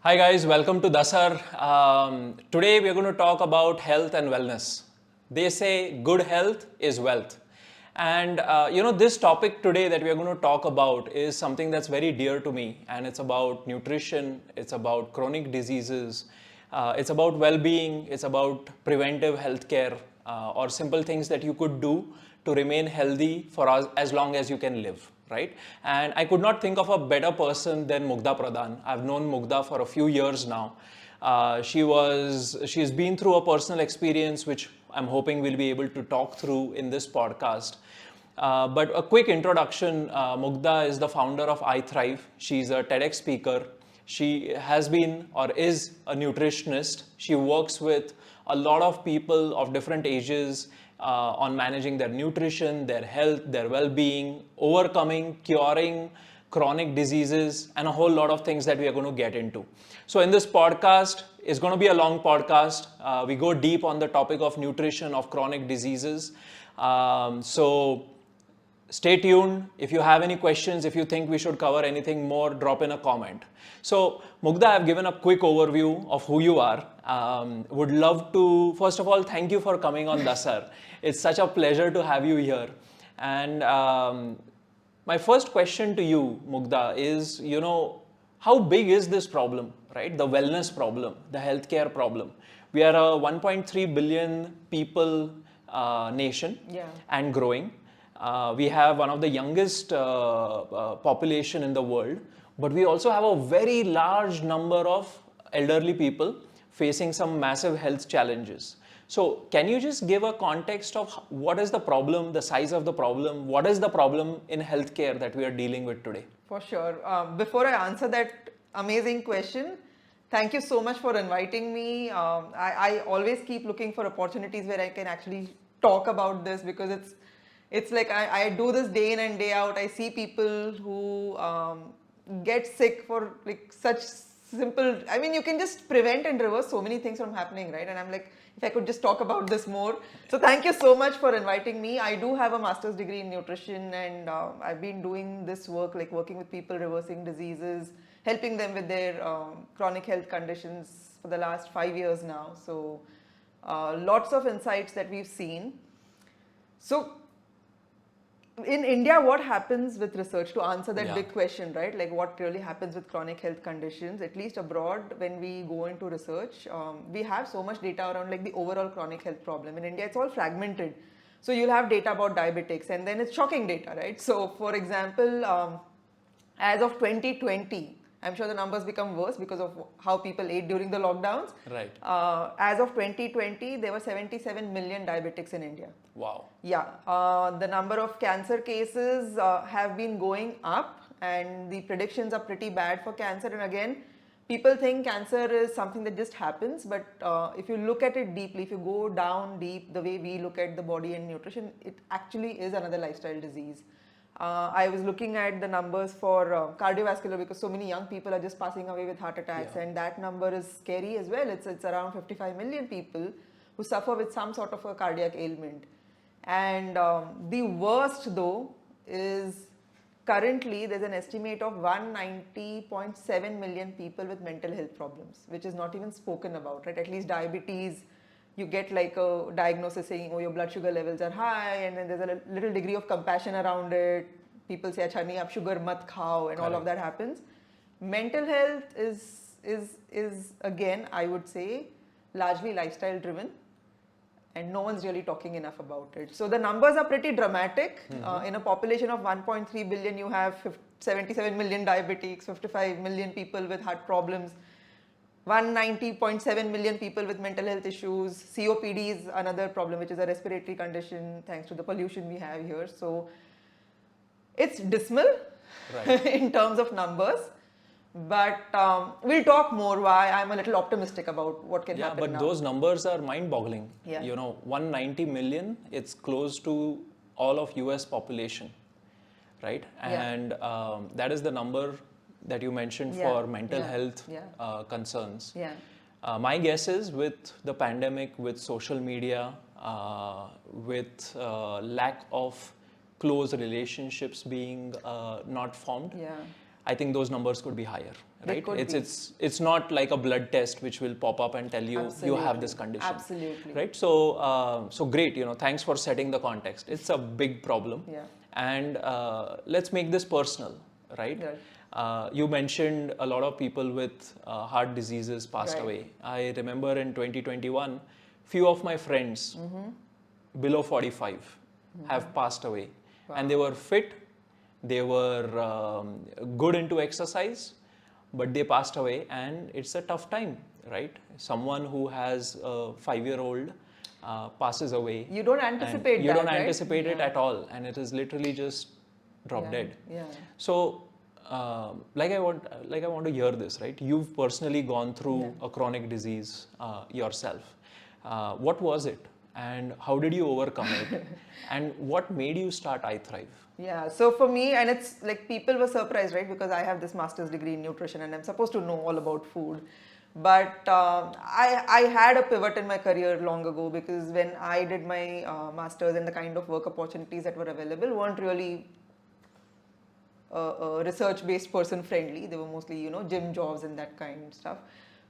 Hi guys, welcome to DASAR. Today we are going to talk about health and wellness. They say good health is wealth. And this topic today that we are going to talk about is something that's very dear to me, and it's about nutrition, it's about chronic diseases, it's about well-being, it's about preventive healthcare, or simple things that you could do to remain healthy for as long as you can live. Right? And I could not think of a better person than Mugdha Pradhan. I've known Mugdha for a few years now. She's been through a personal experience which I'm hoping we'll be able to talk through in this podcast. But a quick introduction, Mugdha is the founder of iThrive. She's a TEDx speaker. She has been or is a nutritionist. She works with a lot of people of different ages on managing their nutrition, their health, their well-being, overcoming, curing chronic diseases, and a whole lot of things that we are going to get into. So in this podcast, it's going to be a long podcast. We go deep on the topic of nutrition, of chronic diseases. So stay tuned. If you have any questions, if you think we should cover anything more, drop in a comment. So Mugdha, I've given a quick overview of who you are. Would love to, first of all, thank you for coming on DASAR. It's such a pleasure to have you here. And my first question to you, Mugdha, is, how big is this problem, right? The wellness problem, the healthcare problem. We are a 1.3 billion people nation and growing. We have one of the youngest population in the world, but we also have a very large number of elderly people facing some massive health challenges. So can you just give a context of what is the problem, the size of the problem, what is the problem in healthcare that we are dealing with today? For sure. Before I answer that amazing question, thank you so much for inviting me. I always keep looking for opportunities where I can actually talk about this, because it's like I do this day in and day out. I see people who get sick for like such simple, you can just prevent and reverse so many things from happening, right? And I'm like, if I could just talk about this more. So thank you so much for inviting me. I do have a master's degree in nutrition, and I've been doing this work, like working with people, reversing diseases, helping them with their chronic health conditions for the last 5 years now. So lots of insights that we've seen. So in India, what happens with research, to answer that big question, right? Like what really happens with chronic health conditions, at least abroad, when we go into research, we have so much data around like the overall chronic health problem. In India, it's all fragmented. So you'll have data about diabetics, and then it's shocking data, right? So for example, as of 2020, I'm sure the numbers become worse because of how people ate during the lockdowns. Right. As of 2020, there were 77 million diabetics in India. Wow. Yeah. The number of cancer cases have been going up, and the predictions are pretty bad for cancer. And again, people think cancer is something that just happens, but if you look at it deeply, if you go down deep, the way we look at the body and nutrition, it actually is another lifestyle disease. I was looking at the numbers for cardiovascular, because so many young people are just passing away with heart attacks, and that number is scary as well. It's around 55 million people who suffer with some sort of a cardiac ailment. And the worst though is currently there's an estimate of 190.7 million people with mental health problems, which is not even spoken about, right? At least diabetes, you get like a diagnosis saying, oh, your blood sugar levels are high, and then there's a little degree of compassion around it. People say, acha nahi, ab sugar mat khao, and all of that happens. Mental health is again, I would say, largely lifestyle driven, and no one's really talking enough about it. So the numbers are pretty dramatic. In a population of 1.3 billion, you have 77 million diabetics, 55 million people with heart problems, 190.7 million people with mental health issues. COPD is another problem, which is a respiratory condition thanks to the pollution we have here. So it's dismal in terms of numbers. But we'll talk more why I'm a little optimistic about what can happen now. Yeah, but those numbers are mind-boggling. Yeah. 190 million, it's close to all of US population, right? And that is the number that you mentioned for mental health concerns. My guess is with the pandemic, with social media, with lack of close relationships being not formed, I think those numbers could be higher, They right? could It's not like a blood test which will pop up and tell you you have this condition, Absolutely. right? So great, thanks for setting the context. It's a big problem, Yeah. and let's make this personal, right? Right. You mentioned a lot of people with heart diseases passed Right. away. I remember in 2021, few of my friends below 45 have passed away, and they were fit, they were good into exercise, but they passed away, and it's a tough time, right? Someone who has a 5-year-old passes away. You don't and anticipate you that, don't right? anticipate it Yeah. at all, and it is literally just drop Yeah. dead. Yeah. So, like I want to hear this, right? You've personally gone through a chronic disease yourself. What was it, and how did you overcome it, and what made you start iThrive? Yeah, so for me, and it's like people were surprised, right? Because I have this master's degree in nutrition and I'm supposed to know all about food. But I had a pivot in my career long ago, because when I did my master's, and the kind of work opportunities that were available weren't really research-based person friendly. They were mostly, gym jobs and that kind of stuff.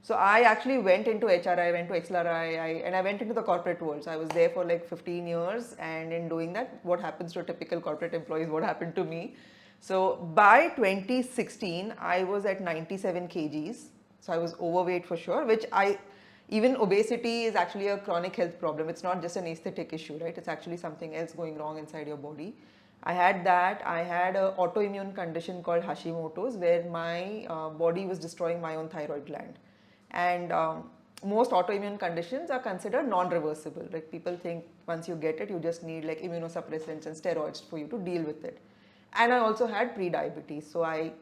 So I actually went into HRI, went to XLRI, and I went into the corporate world. So I was there for like 15 years, and in doing that, what happens to a typical corporate employee is what happened to me. So by 2016, I was at 97 kgs. So I was overweight for sure, even obesity is actually a chronic health problem. It's not just an aesthetic issue, right? It's actually something else going wrong inside your body. I had that. I had an autoimmune condition called Hashimoto's, where my body was destroying my own thyroid gland. And most autoimmune conditions are considered non-reversible. Like people think once you get it, you just need like immunosuppressants and steroids for you to deal with it. And I also had pre-diabetes. So I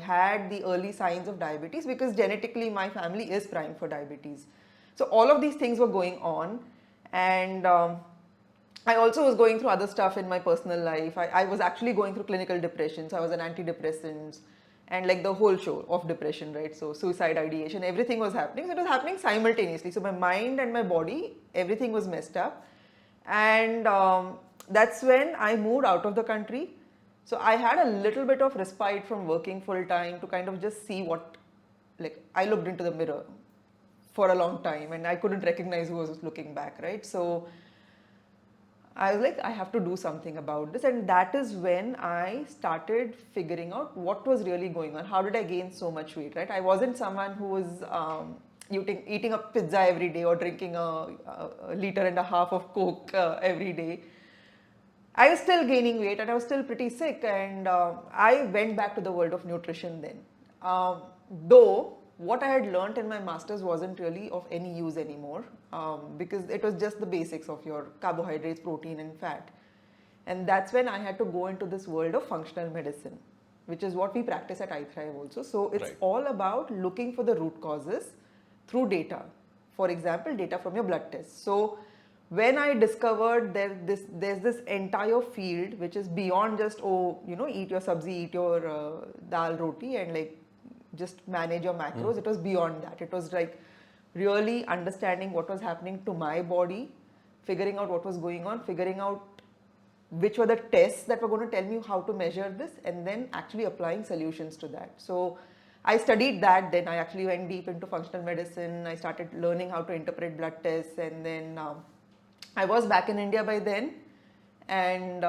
had the early signs of diabetes, because genetically my family is primed for diabetes. So all of these things were going on, and I also was going through other stuff in my personal life. I was actually going through clinical depression. So I was on antidepressants and like the whole show of depression, right? So suicide ideation, everything was happening. So it was happening simultaneously. So my mind and my body, everything was messed up. And that's when I moved out of the country. So I had a little bit of respite from working full time to kind of just see what, like I looked into the mirror for a long time and I couldn't recognize who was looking back, right? So I was like, I have to do something about this. And that is when I started figuring out what was really going on. How did I gain so much weight, right? I wasn't someone who was eating a pizza every day or drinking a liter and a half of Coke every day. I was still gaining weight and I was still pretty sick. And I went back to the world of nutrition then. Though what I had learned in my master's wasn't really of any use anymore, because it was just the basics of your carbohydrates, protein and fat. And that's when I had to go into this world of functional medicine, which is what we practice at iThrive also. So it's all about looking for the root causes through data. For example, data from your blood tests. So when I discovered there's this entire field which is beyond just, eat your sabzi, eat your dal roti and like just manage your macros. It was beyond that. It was like really understanding what was happening to my body, figuring out what was going on, figuring out which were the tests that were going to tell me how to measure this, and then actually applying solutions to that. So I studied that. Then I actually went deep into functional medicine. I started learning how to interpret blood tests, and then I was back in India by then. And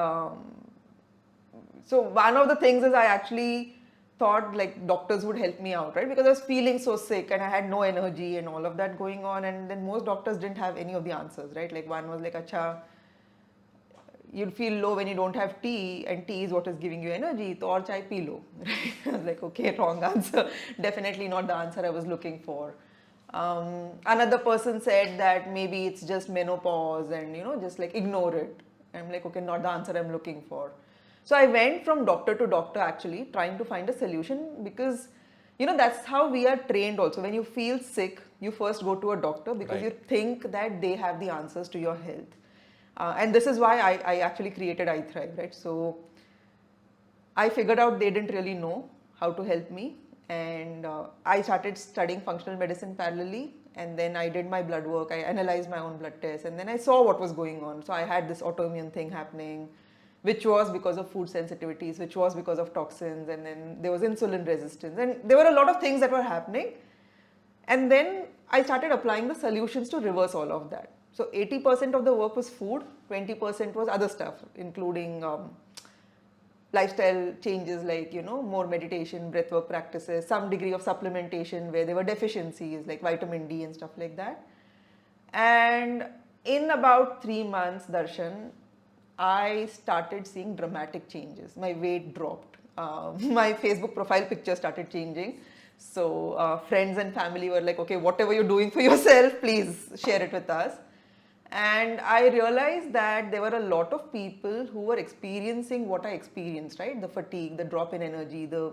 so one of the things is I actually thought like doctors would help me out, right? Because I was feeling so sick and I had no energy and all of that going on. And then most doctors didn't have any of the answers, right? Like one was like, acha, you'll feel low when you don't have tea, and tea is what is giving you energy, to aur chai pee lo. Right? I was like, okay, wrong answer. Definitely not the answer I was looking for. Another person said that maybe it's just menopause and, just like ignore it. I'm like, okay, not the answer I'm looking for. So I went from doctor to doctor actually, trying to find a solution, because that's how we are trained also. When you feel sick, you first go to a doctor because you think that they have the answers to your health. And this is why I actually created iThrive, right? So I figured out they didn't really know how to help me, and I started studying functional medicine parallelly, and then I did my blood work. I analyzed my own blood tests, and then I saw what was going on. So I had this autoimmune thing happening. which was because of food sensitivities, which was because of toxins, and then there was insulin resistance, and there were a lot of things that were happening. And then I started applying the solutions to reverse all of that. So 80% of the work was food, 20% was other stuff, including lifestyle changes like, more meditation, breathwork practices, some degree of supplementation where there were deficiencies like vitamin D and stuff like that. And in about 3 months, Darshan, I started seeing dramatic changes. My weight dropped. My Facebook profile picture started changing. So friends and family were like, okay, whatever you're doing for yourself, please share it with us. And I realized that there were a lot of people who were experiencing what I experienced, right? The fatigue, the drop in energy, the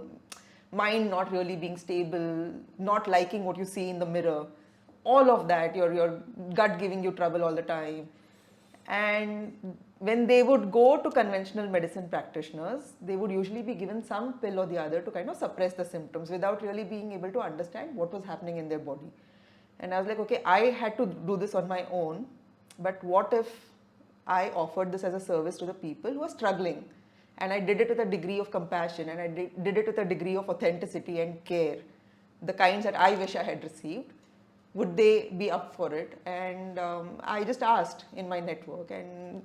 mind not really being stable, not liking what you see in the mirror, all of that, your gut giving you trouble all the time. And when they would go to conventional medicine practitioners, they would usually be given some pill or the other to kind of suppress the symptoms without really being able to understand what was happening in their body. And I was like, okay, I had to do this on my own, but what if I offered this as a service to the people who are struggling? And I did it with a degree of compassion, and I did it with a degree of authenticity and care, the kinds that I wish I had received. Would they be up for it? And I just asked in my network, and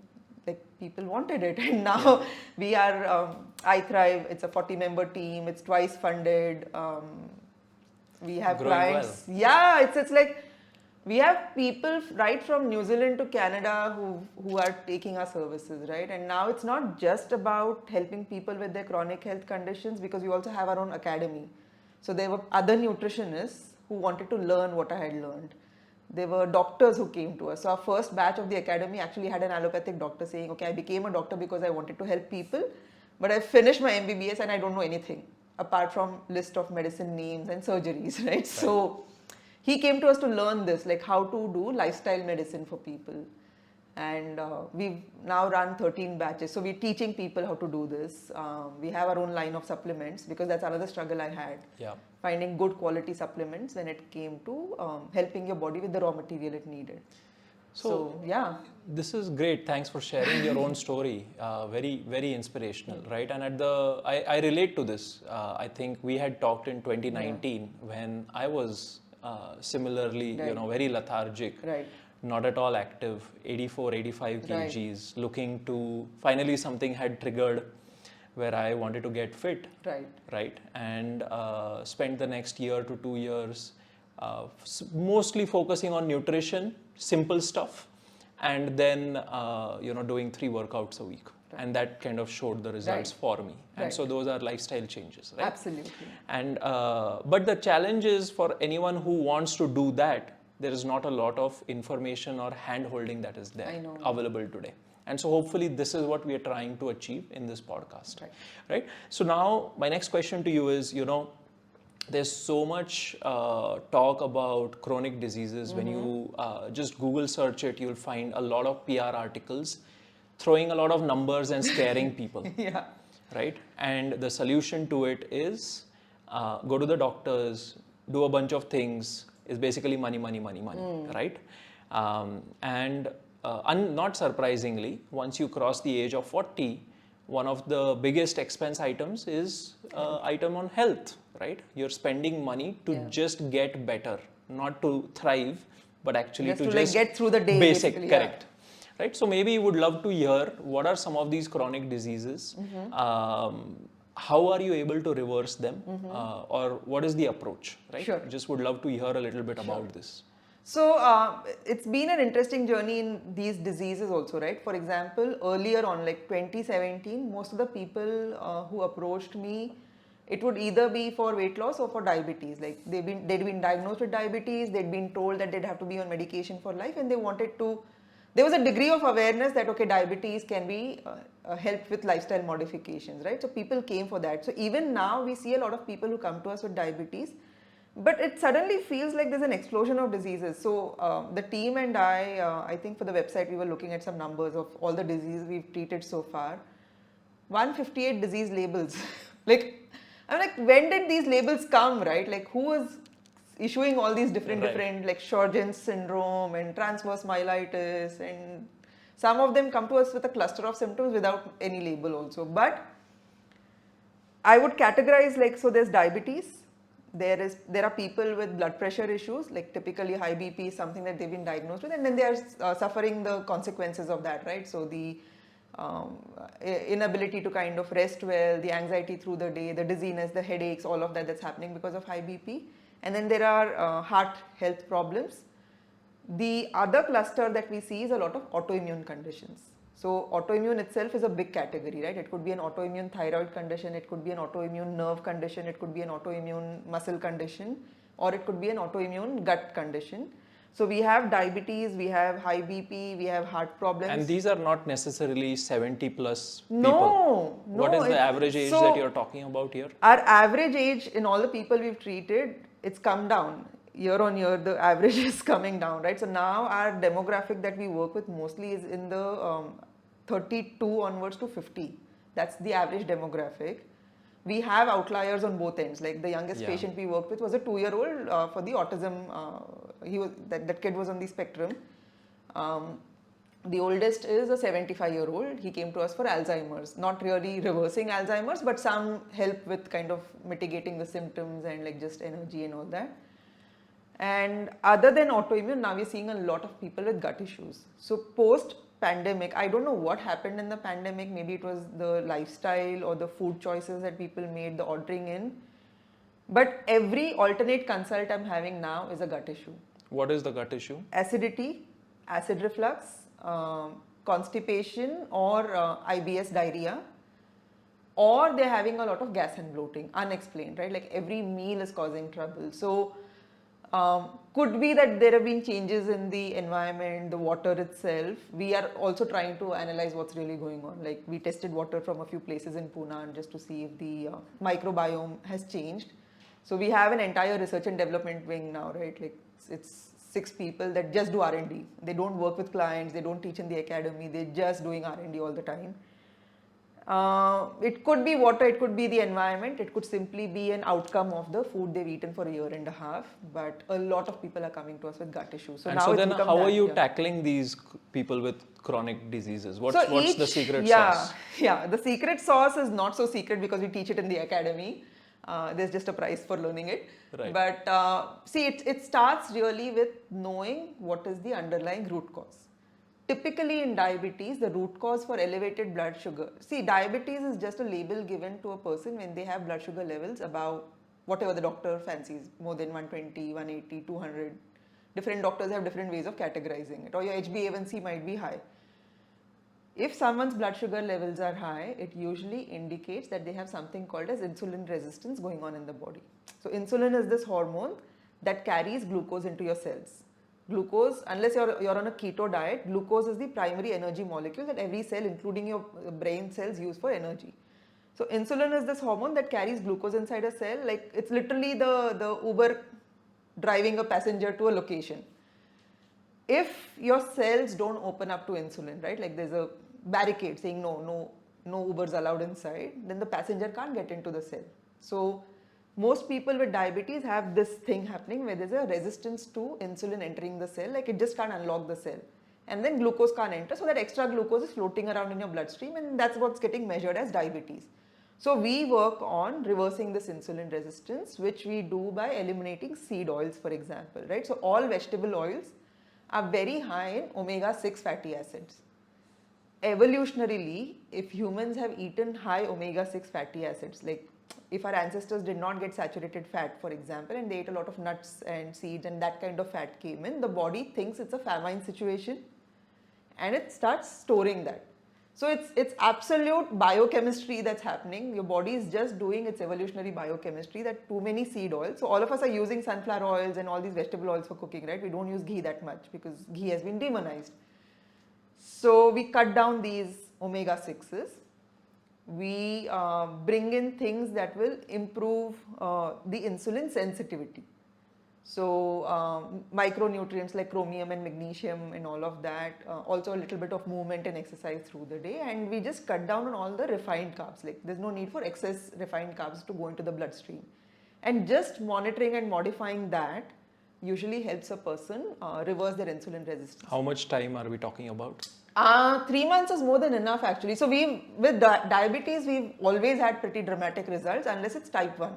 like people wanted it. And now we are iThrive. It's a 40-member team. It's twice funded. We have Growing clients. well. Yeah, it's like we have people right from New Zealand to Canada who are taking our services, right? And now it's not just about helping people with their chronic health conditions, because we also have our own academy. So there were other nutritionists who wanted to learn what I had learned. There were doctors who came to us. So our first batch of the academy actually had an allopathic doctor saying, okay, I became a doctor because I wanted to help people, but I finished my MBBS and I don't know anything apart from list of medicine names and surgeries, right? So he came to us to learn this, like how to do lifestyle medicine for people. And we've now run 13 batches. So we're teaching people how to do this. We have our own line of supplements, because that's another struggle I had. Yeah. Finding good quality supplements when it came to helping your body with the raw material it needed. So yeah. This is great. Thanks for sharing your own story. Very, very inspirational, right? And I relate to this. I think we had talked in 2019 when I was similarly, very lethargic. Right. Not at all active, 84, 85 kgs, looking to, finally something had triggered where I wanted to get fit, right? And spent the next year to 2 years mostly focusing on nutrition, simple stuff, and then, doing 3 workouts a week. And that kind of showed the results for me. And so those are lifestyle changes, right? Absolutely. And, but the challenge is for anyone who wants to do that, there is not a lot of information or hand-holding that is there available today. And so hopefully this is what we are trying to achieve in this podcast, right? So now my next question to you is, there's so much talk about chronic diseases. When you just Google search it, you'll find a lot of PR articles throwing a lot of numbers and scaring people, right? And the solution to it is go to the doctors, do a bunch of things, is basically money, right? And not surprisingly, once you cross the age of 40, one of the biggest expense items is item on health, right? You're spending money to just get better, not to thrive, but actually to just get through the day. Basic, correct. Right? So maybe you would love to hear what are some of these chronic diseases, how are you able to reverse them, or what is the approach, right? Sure. Just would love to hear a little bit about this. So it's been an interesting journey in these diseases also, right? For example, earlier on, like 2017, most of the people who approached me, it would either be for weight loss or for diabetes. Like they'd been diagnosed with diabetes, they'd been told that they'd have to be on medication for life, and they wanted to. There was a degree of awareness that, okay, diabetes can be helped with lifestyle modifications, right? So people came for that. So even now we see a lot of people who come to us with diabetes, but it suddenly feels like there's an explosion of diseases. So the team and I think for the website, we were looking at some numbers of all the diseases we've treated so far. 158 disease labels. I'm like, when did these labels come, right? Like who was issuing all these different like Sjogren's syndrome and transverse myelitis and Some of them come to us with a cluster of symptoms without any label also. But I would categorize like, so there's diabetes, there are people with blood pressure issues, like typically high BP is something that they've been diagnosed with, and then they are suffering the consequences of that, right? So the inability to kind of rest well, the anxiety through the day, the dizziness, the headaches, all of that that's happening because of high BP. And then there are heart health problems. The other cluster that we see is a lot of autoimmune conditions. So autoimmune itself is a big category, right? It could be an autoimmune thyroid condition, it could be an autoimmune nerve condition, it could be an autoimmune muscle condition, or it could be an autoimmune gut condition. So we have diabetes, we have high BP, we have heart problems. And these are not necessarily 70 plus people. No. What is the average age that you're talking about here? Our average age in all the people we've treated, it's come down. Year on year, the average is coming down, right? So now our demographic that we work with mostly is in the 32 onwards to 50. That's the average demographic. We have outliers on both ends. Like the youngest patient we worked with was a 2-year-old for the autism. That kid was on the spectrum. The oldest is a 75-year-old. He came to us for Alzheimer's, not really reversing Alzheimer's, but some help with kind of mitigating the symptoms and like just energy and all that. And other than autoimmune, now we're seeing a lot of people with gut issues. So post pandemic, I don't know what happened in the pandemic. Maybe it was the lifestyle or the food choices that people made, the ordering in. But every alternate consult I'm having now is a gut issue. What is the gut issue? Acidity, acid reflux, constipation, or IBS diarrhea. Or they're having a lot of gas and bloating, unexplained, right? Like every meal is causing trouble. So could be that there have been changes in the environment, the water itself. We are also trying to analyze what's really going on. Like we tested water from a few places in Pune just to see if the microbiome has changed. So we have an entire research and development wing now, right? Like it's 6 people that just do R&D. They don't work with clients, they don't teach in the academy, they're just doing R&D all the time. It could be water, it could be the environment, it could simply be an outcome of the food they've eaten for a year and a half. But a lot of people are coming to us with gut issues. So and now so then how are you yeah. tackling these people with chronic diseases? What's the secret sauce? Yeah, the secret sauce is not so secret because we teach it in the academy. There's just a price for learning it. Right. But see, it starts really with knowing what is the underlying root cause. Typically in diabetes, the root cause for elevated blood sugar, see, diabetes is just a label given to a person when they have blood sugar levels above whatever the doctor fancies, more than 120, 180, 200. Different doctors have different ways of categorizing it, or your HbA1c might be high. If someone's blood sugar levels are high, it usually indicates that they have something called as insulin resistance going on in the body. So insulin is this hormone that carries glucose into your cells. Glucose, unless you're on a keto diet, glucose is the primary energy molecule that every cell, including your brain cells, use for energy. So insulin is this hormone that carries glucose inside a cell. Like it's literally the Uber driving a passenger to a location. If your cells don't open up to insulin, right? Like there's a barricade saying no Ubers allowed inside, then the passenger can't get into the cell. So most people with diabetes have this thing happening where there's a resistance to insulin entering the cell, like it just can't unlock the cell. And then glucose can't enter, so that extra glucose is floating around in your bloodstream, and that's what's getting measured as diabetes. So we work on reversing this insulin resistance, which we do by eliminating seed oils, for example, right? So all vegetable oils are very high in omega-6 fatty acids. Evolutionarily, if humans have eaten high omega-6 fatty acids, like if our ancestors did not get saturated fat, for example, and they ate a lot of nuts and seeds and that kind of fat came in, the body thinks it's a famine situation and it starts storing that. So it's absolute biochemistry that's happening. Your body is just doing its evolutionary biochemistry, that too many seed oils. So all of us are using sunflower oils and all these vegetable oils for cooking, right? We don't use ghee that much because ghee has been demonized. So we cut down these omega-6s. We bring in things that will improve the insulin sensitivity. So micronutrients like chromium and magnesium and all of that, also a little bit of movement and exercise through the day, and we just cut down on all the refined carbs. Like there's no need for excess refined carbs to go into the bloodstream. And just monitoring and modifying that usually helps a person reverse their insulin resistance. How much time are we talking about? 3 months is more than enough actually. So with diabetes, we've always had pretty dramatic results unless it's type 1,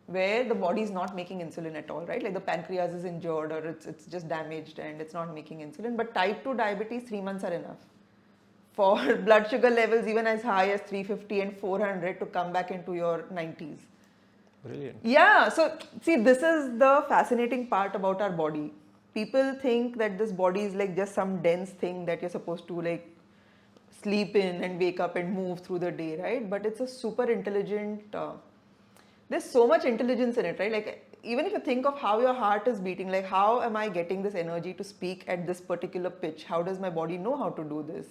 where the body is not making insulin at all, right? Like the pancreas is injured or it's just damaged and it's not making insulin. But type 2 diabetes, 3 months are enough for blood sugar levels even as high as 350 and 400 to come back into your 90s. Brilliant. Yeah, so see, this is the fascinating part about our body. People think that this body is like just some dense thing that you're supposed to like sleep in and wake up and move through the day, right? But it's a super intelligent, there's so much intelligence in it, right? Like even if you think of how your heart is beating, like how am I getting this energy to speak at this particular pitch? How does my body know how to do this?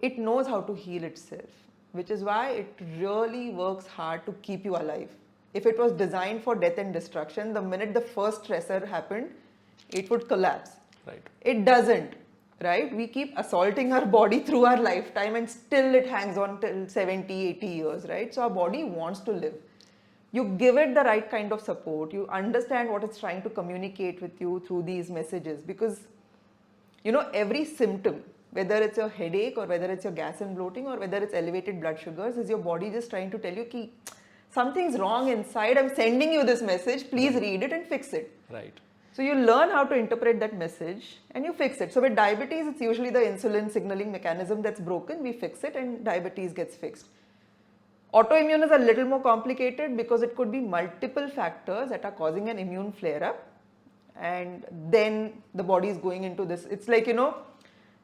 It knows how to heal itself, which is why it really works hard to keep you alive. If it was designed for death and destruction, the minute the first stressor happened, it would collapse. Right. It doesn't, right? We keep assaulting our body through our lifetime and still it hangs on till 70, 80 years, right? So our body wants to live. You give it the right kind of support. You understand what it's trying to communicate with you through these messages, because you know every symptom, whether it's your headache or whether it's your gas and bloating or whether it's elevated blood sugars, is your body just trying to tell you ki something's wrong inside. I'm sending you this message. Please read it and fix it. Right. So you learn how to interpret that message and you fix it. So with diabetes, it's usually the insulin signaling mechanism that's broken. We fix it and diabetes gets fixed. Autoimmune is a little more complicated because it could be multiple factors that are causing an immune flare-up, and then the body is going into this. It's like, you know,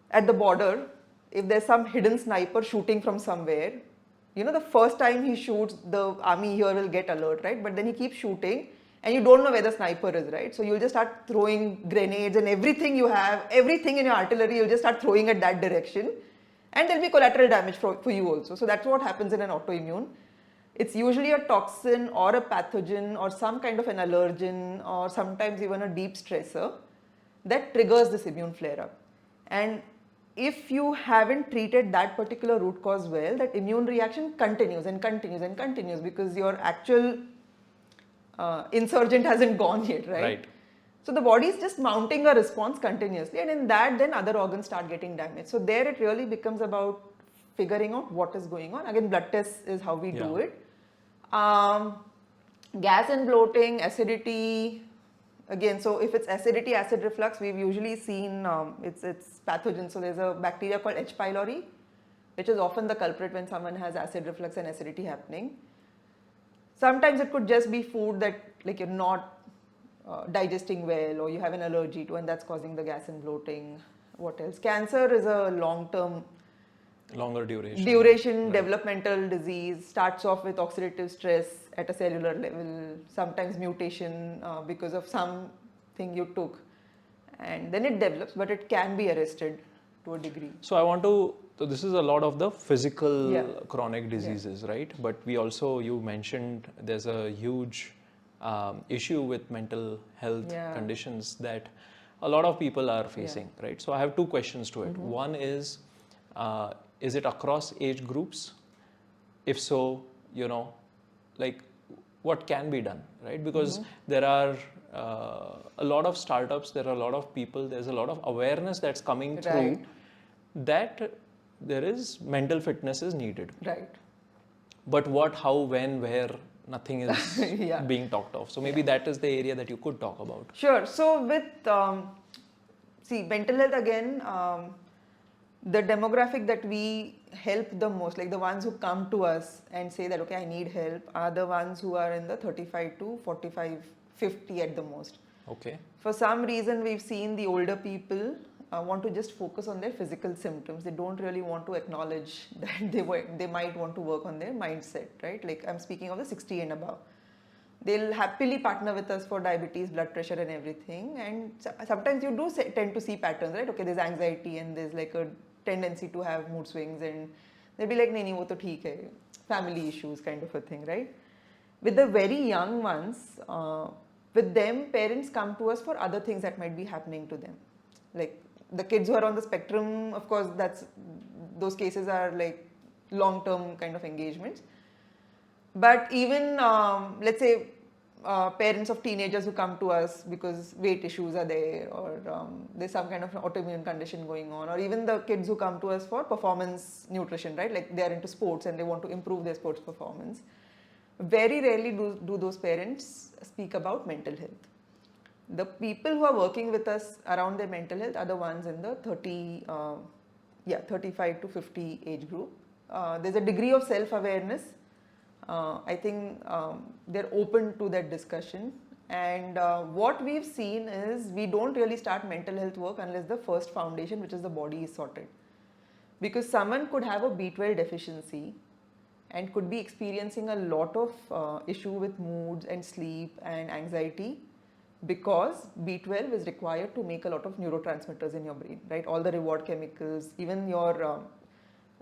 at the border, if there's some hidden sniper shooting from somewhere, you know, the first time he shoots, the army here will get alert, right? But then he keeps shooting and you don't know where the sniper is, right? So you'll just start throwing grenades and everything you have, everything in your artillery, you'll just start throwing at that direction. And there'll be collateral damage for you also. So that's what happens in an autoimmune. It's usually a toxin or a pathogen or some kind of an allergen or sometimes even a deep stressor that triggers this immune flare-up. And if you haven't treated that particular root cause well, that immune reaction continues and continues and continues because your actual insurgent hasn't gone yet, right? Right. So the body is just mounting a response continuously, and in that then other organs start getting damaged. So there it really becomes about figuring out what is going on. Again, blood tests is how we do it. Gas and bloating, acidity. Again, so if it's acidity, acid reflux, we've usually seen it's pathogen. So there's a bacteria called H. pylori, which is often the culprit when someone has acid reflux and acidity happening. Sometimes it could just be food that like you're not digesting well or you have an allergy to, and that's causing the gas and bloating. What else? Cancer is a long-term, longer duration right. Developmental disease. Starts off with oxidative stress at a cellular level, sometimes mutation because of something you took, and then it develops, but it can be arrested to a degree. So this is a lot of the physical chronic diseases, right? But we also, you mentioned there's a huge issue with mental health conditions that a lot of people are facing, right? So I have two questions to it. One is it across age groups? If so, you know, like what can be done, right? Because there are a lot of startups, there are a lot of people, there's a lot of awareness that's coming through that there is mental fitness is needed. Right. But what, how, when, where, nothing is being talked of. So maybe that is the area that you could talk about. Sure. So with, see, mental health again, the demographic that we help the most, like the ones who come to us and say that, okay, I need help, are the ones who are in the 35 to 45, 50 at the most. Okay. For some reason, we've seen the older people want to just focus on their physical symptoms. They don't really want to acknowledge that they might want to work on their mindset, right? Like I'm speaking of the 60 and above. They'll happily partner with us for diabetes, blood pressure and everything. And sometimes you do tend to see patterns, right? Okay, there's anxiety and there's like a tendency to have mood swings, and they'll be like, nahi, wo to theek hai. Family issues kind of a thing, right? With the very young ones, with them, parents come to us for other things that might be happening to them. Like the kids who are on the spectrum, of course, those cases are like long-term kind of engagements. But even, let's say, parents of teenagers who come to us because weight issues are there, or there's some kind of autoimmune condition going on, or even the kids who come to us for performance nutrition, right? Like they are into sports and they want to improve their sports performance. Very rarely do those parents speak about mental health. The people who are working with us around their mental health are the ones in the 35 to 50 age group. There's a degree of self-awareness. I think they're open to that discussion. And what we've seen is we don't really start mental health work unless the first foundation, which is the body, is sorted. Because someone could have a B12 deficiency and could be experiencing a lot of issue with moods and sleep and anxiety, because B12 is required to make a lot of neurotransmitters in your brain, right? All the reward chemicals, even your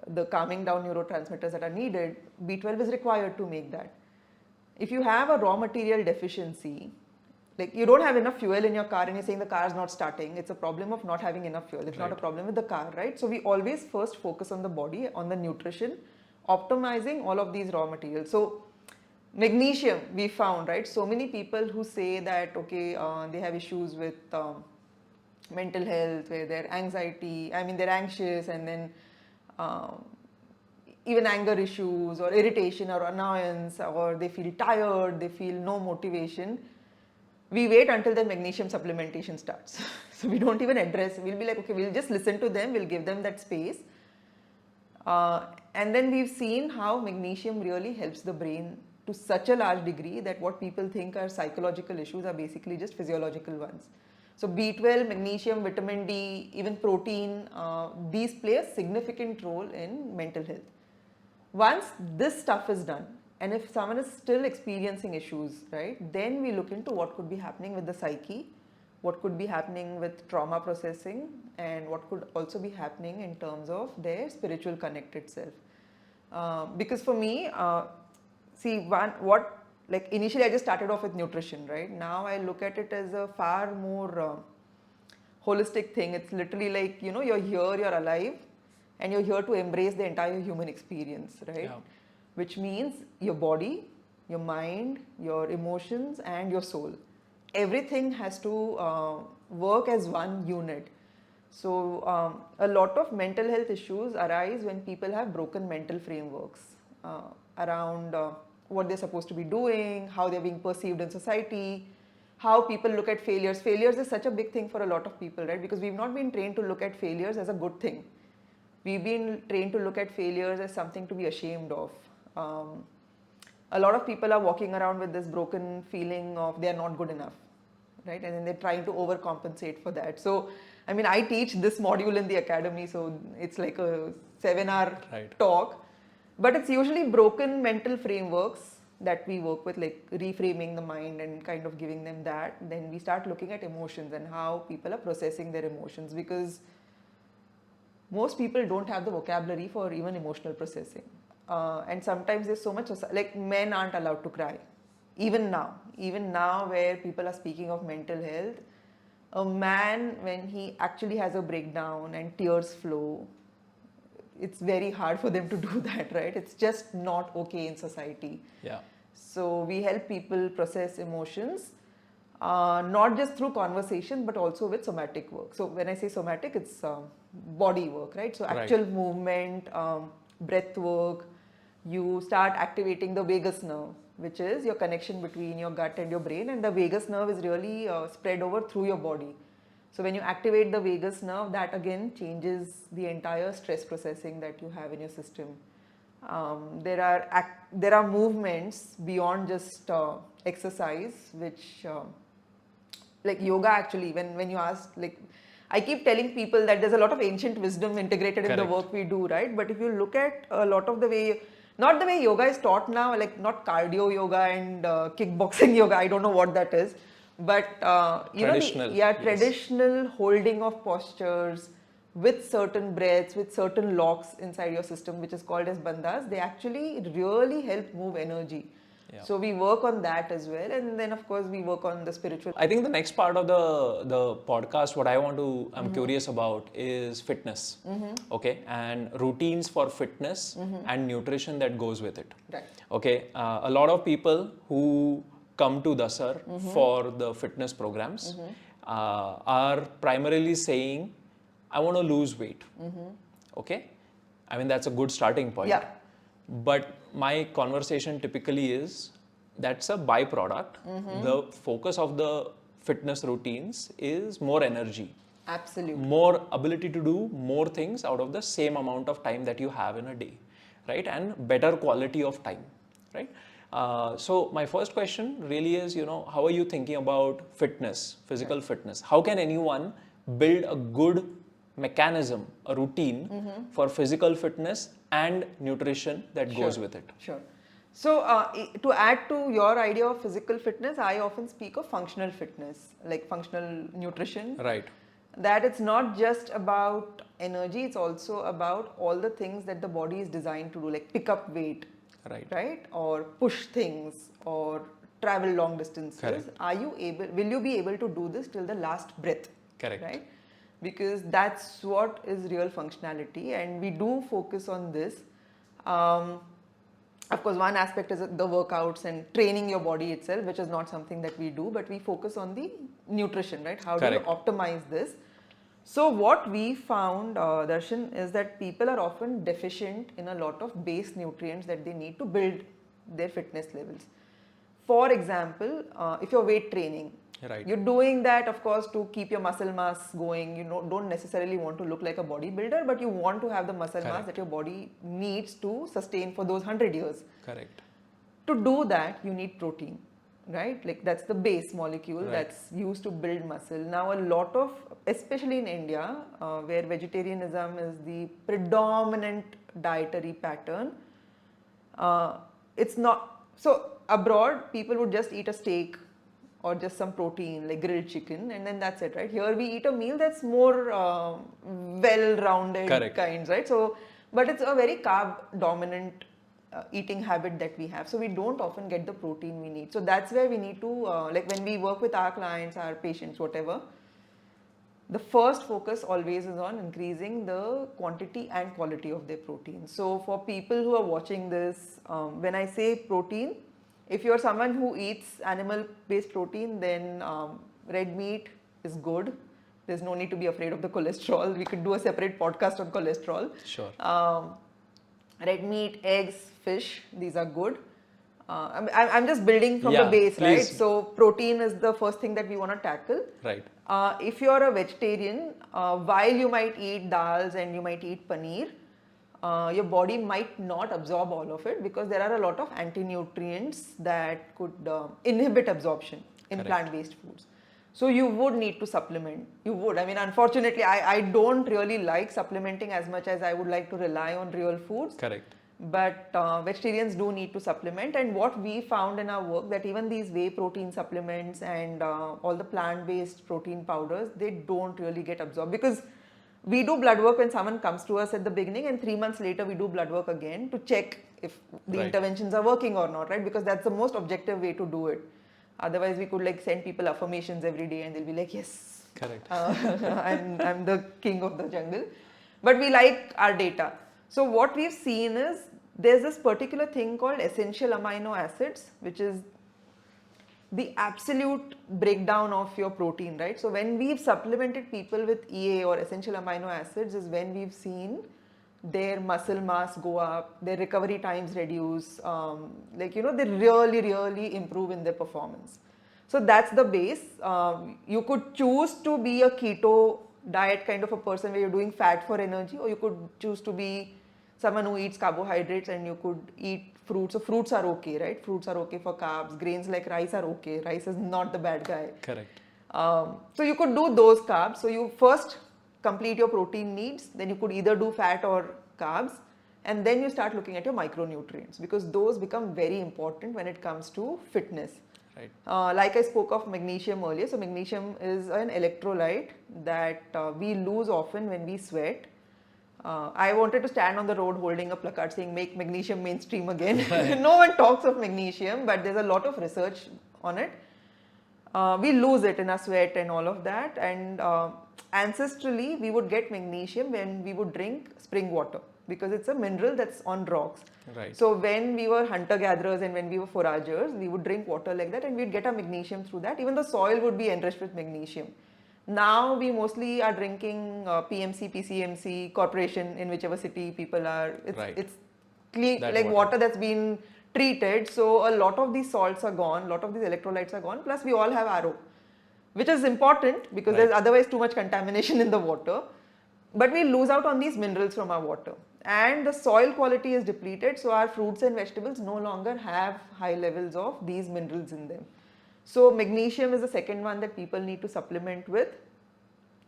the calming down neurotransmitters that are needed, B12 is required to make that. If you have a raw material deficiency, like you don't have enough fuel in your car and you're saying the car is not starting, it's a problem of not having enough fuel. It's not a problem with the car, right? So we always first focus on the body, on the nutrition, optimizing all of these raw materials. So magnesium, we found, right? So many people who say that, okay, they have issues with mental health, where they're they're anxious, and then even anger issues or irritation or annoyance, or they feel tired, they feel no motivation. We wait until the magnesium supplementation starts. So we don't even address, we'll be like, okay, we'll just listen to them, we'll give them that space. And then we've seen how magnesium really helps the brain to such a large degree that what people think are psychological issues are basically just physiological ones. So B12, magnesium, vitamin D, even protein, these play a significant role in mental health. Once this stuff is done, and if someone is still experiencing issues, right, then we look into what could be happening with the psyche, what could be happening with trauma processing, and what could also be happening in terms of their spiritual connect itself. Because for me, like initially I just started off with nutrition, right? Now I look at it as a far more holistic thing. It's literally like, you're here, you're alive, and you're here to embrace the entire human experience, right? Yeah. Which means your body, your mind, your emotions, and your soul. Everything has to work as one unit. So a lot of mental health issues arise when people have broken mental frameworks around what they're supposed to be doing, how they're being perceived in society, how people look at failures. Failures is such a big thing for a lot of people, right? Because we've not been trained to look at failures as a good thing. We've been trained to look at failures as something to be ashamed of. A lot of people are walking around with this broken feeling of they're not good enough, right? And then they're trying to overcompensate for that. So, I teach this module in the academy, so it's like a 7-hour talk. But it's usually broken mental frameworks that we work with, like reframing the mind and kind of giving them that. Then we start looking at emotions and how people are processing their emotions, because most people don't have the vocabulary for even emotional processing. And sometimes there's so much, like men aren't allowed to cry. Even now where people are speaking of mental health, a man, when he actually has a breakdown and tears flow, it's very hard for them to do that, right? It's just not okay in society. Yeah. So we help people process emotions, not just through conversation, but also with somatic work. So when I say somatic, it's body work, right? So actual movement, breath work. You start activating the vagus nerve, which is your connection between your gut and your brain, and the vagus nerve is really spread over through your body. So when you activate the vagus nerve, that again changes the entire stress processing that you have in your system. There are movements beyond just exercise, which like yoga actually, when you ask, like I keep telling people that there's a lot of ancient wisdom integrated in the work we do, right? But if you look at a lot of the way, not the way yoga is taught now, like not cardio yoga and kickboxing yoga, I don't know what that is, but traditional holding of postures with certain breaths, with certain locks inside your system, which is called as bandhas, they actually really help move energy. Yeah. So we work on that as well, and then of course we work on the spiritual. I think the next part of the podcast, what I'm curious about is fitness. Okay, and routines for fitness and nutrition that goes with it. Right. Okay, a lot of people who come to DASAR for the fitness programs are primarily saying, I want to lose weight. Okay? I mean, that's a good starting point. Yeah. But my conversation typically is that's a byproduct. The focus of the fitness routines is more energy, Absolutely. more ability to do more things out of the same amount of time that you have in a day, right? And better quality of time, right? So my first question really is, how are you thinking about fitness, physical fitness? How can anyone build a good mechanism, a routine for physical fitness and nutrition that goes with it? Sure. So to add to your idea of physical fitness, I often speak of functional fitness, like functional nutrition. Right. That it's not just about energy, it's also about all the things that the body is designed to do, like pick up weight, right? Or push things or travel long distances. Correct. Will you be able to do this till the last breath? Correct. Right? Because that's what is real functionality, and we do focus on this. Of course, one aspect is the workouts and training your body itself, which is not something that we do, but we focus on the nutrition, right? How Correct. do you optimize this? So what we found, Darshan, is that people are often deficient in a lot of base nutrients that they need to build their fitness levels. For example, if you're weight training, Right. you're doing that, of course, to keep your muscle mass going. You don't necessarily want to look like a bodybuilder, but you want to have the muscle mass that your body needs to sustain for those 100 years. Correct. To do that, you need protein, right? Like that's the base molecule that's used to build muscle. Now, a lot of, especially in India, where vegetarianism is the predominant dietary pattern, it's not, so abroad, people would just eat a steak or just some protein like grilled chicken, and then that's it, right? Here we eat a meal that's more well-rounded kinds, right? So, but it's a very carb-dominant eating habit that we have. So we don't often get the protein we need. So that's where we need to, like when we work with our clients, our patients, whatever, the first focus always is on increasing the quantity and quality of their protein. So for people who are watching this, when I say protein, if you're someone who eats animal-based protein, then red meat is good. There's no need to be afraid of the cholesterol. We could do a separate podcast on cholesterol. Sure. Red meat, eggs, fish, these are good. I'm just building from the base, right? So protein is the first thing that we want to tackle. Right. If you're a vegetarian, while you might eat dals and you might eat paneer, your body might not absorb all of it because there are a lot of anti-nutrients that could inhibit absorption in plant-based foods. So you would need to supplement. You would. I mean, unfortunately, I don't really like supplementing as much as I would like to rely on real foods. Correct. But vegetarians do need to supplement, and what we found in our work that even these whey protein supplements and all the plant-based protein powders, they don't really get absorbed because we do blood work when someone comes to us at the beginning, and 3 months later we do blood work again to check if the interventions are working or not, right? Because that's the most objective way to do it. Otherwise, we could like send people affirmations every day and they'll be like, yes, correct. I'm the king of the jungle. But we like our data. So what we've seen is there's this particular thing called essential amino acids, which is the absolute breakdown of your protein, right? So when we've supplemented people with EA or essential amino acids is when we've seen their muscle mass go up, their recovery times reduce, they really improve in their performance. So that's the base. You could choose to be a keto diet kind of a person where you're doing fat for energy, or you could choose to be someone who eats carbohydrates and you could eat fruits. So fruits are okay, right? Fruits are okay for carbs. Grains like rice are okay. Rice is not the bad guy. Correct. So you could do those carbs. So you first complete your protein needs, then you could either do fat or carbs, and then you start looking at your micronutrients because those become very important when it comes to fitness. Right. Like I spoke of magnesium earlier. So magnesium is an electrolyte that we lose often when we sweat. I wanted to stand on the road holding a placard saying make magnesium mainstream again. No one talks of magnesium, but there's a lot of research on it. We lose it in our sweat and all of that, and ancestrally we would get magnesium when we would drink spring water. because it's a mineral that's on rocks. Right. So when we were hunter-gatherers and when we were foragers, we would drink water like that and we'd get our magnesium through that. Even the soil would be enriched with magnesium. Now we mostly are drinking PMC, PCMC, corporation in whichever city people are. It's clean, that like water that's been treated. So a lot of these salts are gone, a lot of these electrolytes are gone. Plus we all have RO, which is important because there's otherwise too much contamination in the water. But we lose out on these minerals from our water. And the soil quality is depleted, so our fruits and vegetables no longer have high levels of these minerals in them. So magnesium is the second one that people need to supplement with.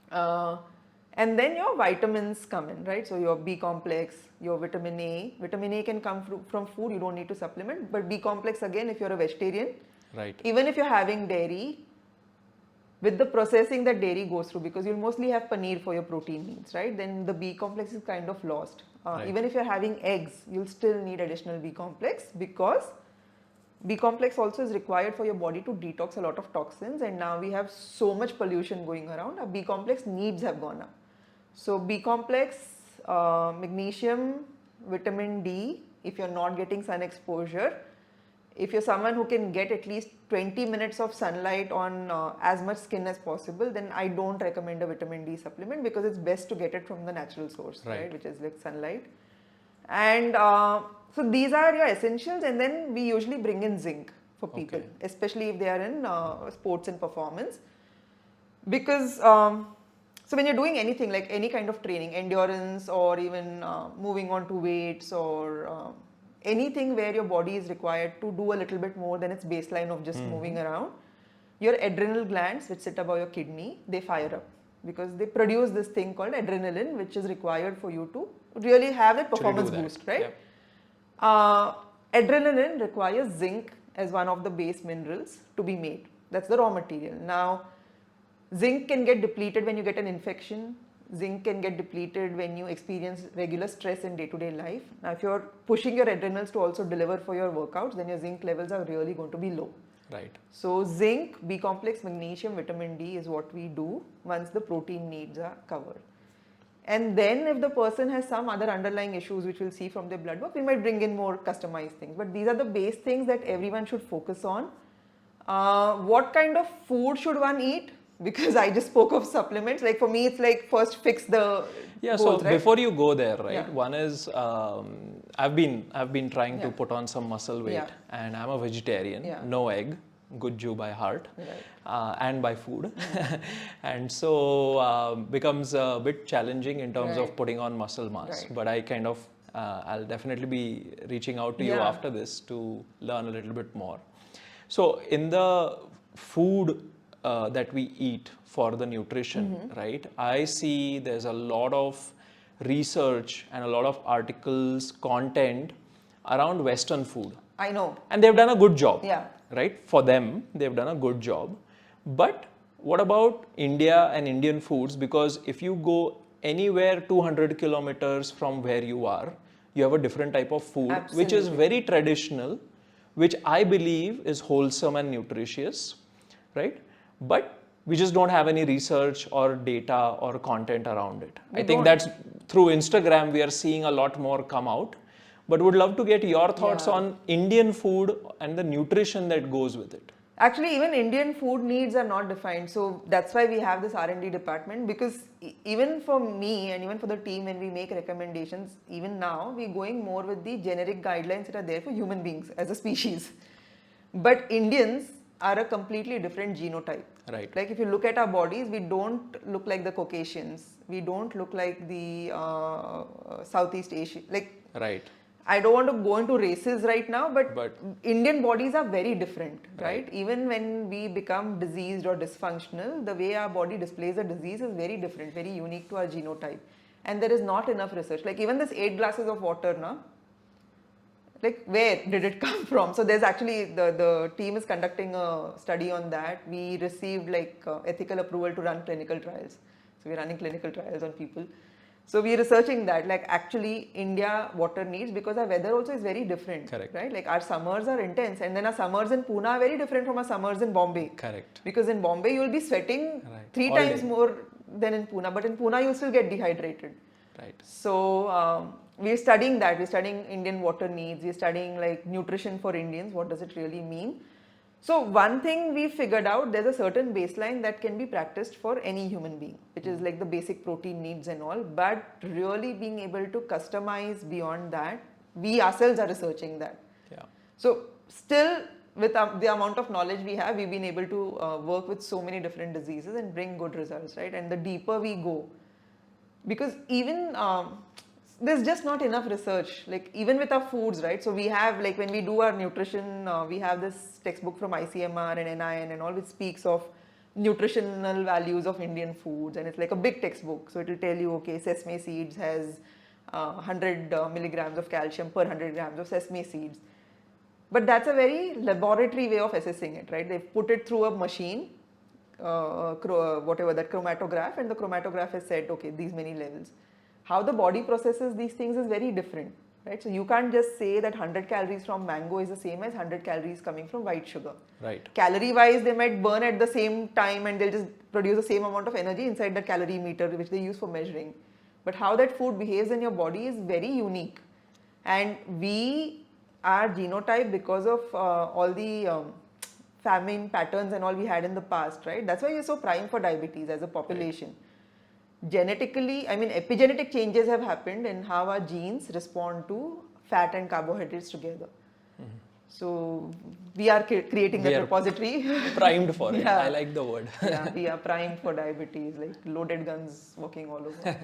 And then your vitamins come in, right? So your B complex, your vitamin A. Vitamin A can come from food, you don't need to supplement. But B complex, again, if you're a vegetarian, even if you're having dairy, with the processing that dairy goes through, because you'll mostly have paneer for your protein needs, right? Then the B complex is kind of lost. Even if you're having eggs, you'll still need additional B complex, because B complex also is required for your body to detox a lot of toxins, and now we have so much pollution going around, our B complex needs have gone up. So B complex, magnesium, vitamin D, if you're not getting sun exposure, if you're someone who can get at least 20 minutes of sunlight on as much skin as possible, then I don't recommend a vitamin D supplement, because it's best to get it from the natural source, right? Which is like sunlight. And so these are your essentials, and then we usually bring in zinc for people, especially if they are in sports and performance. Because so when you're doing anything, like any kind of training, endurance, or even moving on to weights, or anything where your body is required to do a little bit more than its baseline of just moving around, your adrenal glands, which sit above your kidney, they fire up, because they produce this thing called adrenaline, which is required for you to really have that performance boost, right? Adrenaline requires zinc as one of the base minerals to be made. That's the raw material. Now, zinc can get depleted when you get an infection. Zinc can get depleted when you experience regular stress in day-to-day life. Now, if you're pushing your adrenals to also deliver for your workouts, then your zinc levels are really going to be low. Right. So zinc, B complex, magnesium, vitamin D is what we do once the protein needs are covered. And then if the person has some other underlying issues, which we'll see from their blood work, we might bring in more customized things. But these are the base things that everyone should focus on. What kind of food should one eat? Because I just spoke of supplements. Like for me, it's like first fix the goals, so right? before you go there, right? One is I've been trying to put on some muscle weight, and I'm a vegetarian, no egg, good Jew by heart, and by food, and so becomes a bit challenging in terms of putting on muscle mass. But I kind of I'll definitely be reaching out to you after this to learn a little bit more. So in the food that we eat for the nutrition, right? I see there's a lot of research and a lot of articles, content around Western food. I know. And they've done a good job, Yeah. right? For them, they've done a good job. But what about India and Indian foods? Because if you go anywhere 200 kilometers from where you are, you have a different type of food, which is very traditional, which I believe is wholesome and nutritious, right? But we just don't have any research or data or content around it. I think that's through Instagram, we are seeing a lot more come out. But would love to get your thoughts on Indian food and the nutrition that goes with it. Actually, even Indian food needs are not defined. So that's why we have this R&D department, because even for me and even for the team, when we make recommendations, even now, we're going more with the generic guidelines that are there for human beings as a species. But Indians are a completely different genotype. Right. Like if you look at our bodies, we don't look like the Caucasians. We don't look like the Southeast Asian. Like, right. I don't want to go into races right now, but Indian bodies are very different, right? Even when we become diseased or dysfunctional, the way our body displays a disease is very different, very unique to our genotype. And there is not enough research. Like even this 8 glasses of water, na, like where did it come from? So there's actually, the team is conducting a study on that. We received like ethical approval to run clinical trials. So we're running clinical trials on people. So we're researching that, like actually India water needs, because our weather also is very different. Correct. Right? Like our summers are intense, and then our summers in Pune are very different from our summers in Bombay. Correct. Because in Bombay you'll be sweating 3 times more than in Pune, but in Pune you'll still get dehydrated. Right. So we're studying that. We're studying Indian water needs. We're studying like nutrition for Indians. What does it really mean? So one thing we figured out, there's a certain baseline that can be practiced for any human being, which is like the basic protein needs and all. But really being able to customize beyond that, we ourselves are researching that. Yeah. So still with the amount of knowledge we have, we've been able to work with so many different diseases and bring good results, right? And the deeper we go, because even there's just not enough research, like even with our foods, right? So we have, like when we do our nutrition, we have this textbook from ICMR and NIN and all, which speaks of nutritional values of Indian foods, and it's like a big textbook. So it will tell you, okay, sesame seeds has 100 milligrams of calcium per 100 grams of sesame seeds. But that's a very laboratory way of assessing it, right? They've put it through a machine, whatever, that chromatograph, and the chromatograph has said, okay, these many levels. How the body processes these things is very different, right? So you can't just say that 100 calories from mango is the same as 100 calories coming from white sugar. Right. Calorie wise, they might burn at the same time and they'll just produce the same amount of energy inside the calorie meter, which they use for measuring. But how that food behaves in your body is very unique. And we are genotyped because of all the famine patterns and all we had in the past, right? That's why we're so primed for diabetes as a population. Right. Genetically, I mean, epigenetic changes have happened in how our genes respond to fat and carbohydrates together. Mm-hmm. So we are creating that repository. Primed for it. I like the word. Yeah, we are primed for diabetes, like loaded guns walking all over.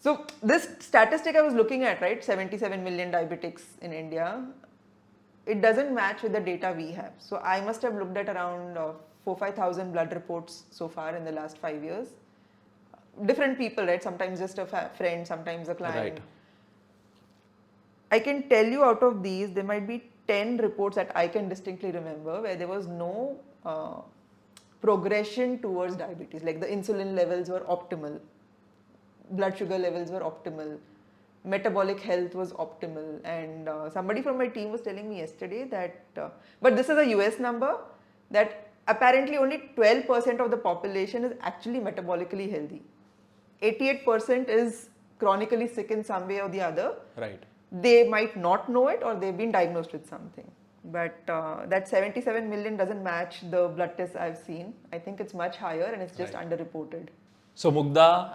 So this statistic I was looking at, right, 77 million diabetics in India, it doesn't match with the data we have. So I must have looked at around 4,000-5,000 blood reports so far in the last 5 years. Different people, right? Sometimes just a friend, sometimes a client. Right. I can tell you out of these, there might be 10 reports that I can distinctly remember where there was no progression towards diabetes. Like the insulin levels were optimal, blood sugar levels were optimal, metabolic health was optimal. And somebody from my team was telling me yesterday that, but this is a US number, that apparently only 12% of the population is actually metabolically healthy. 88% is chronically sick in some way or the other. Right. They might not know it or they've been diagnosed with something. But that 77 million doesn't match the blood tests I've seen. I think it's much higher and it's just underreported. So Mugdha,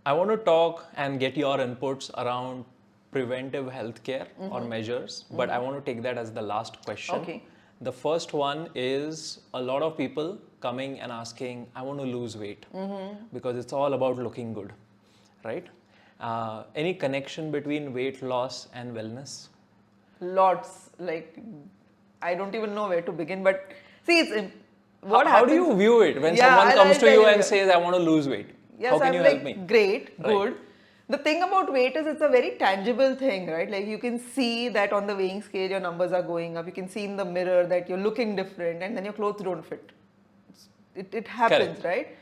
I want to talk and get your inputs around preventive healthcare or measures, but I want to take that as the last question. Okay. The first one is a lot of people coming and asking, I want to lose weight because it's all about looking good, right? Any connection between weight loss and wellness? Lots. Like, I don't even know where to begin, but see, it's how do you view it when someone comes to you and says, I want to lose weight? Yes, how can you help me? Great, good. The thing about weight is it's a very tangible thing, right? Like you can see that on the weighing scale, your numbers are going up. You can see in the mirror that you're looking different and then your clothes don't fit. It happens, correct, right?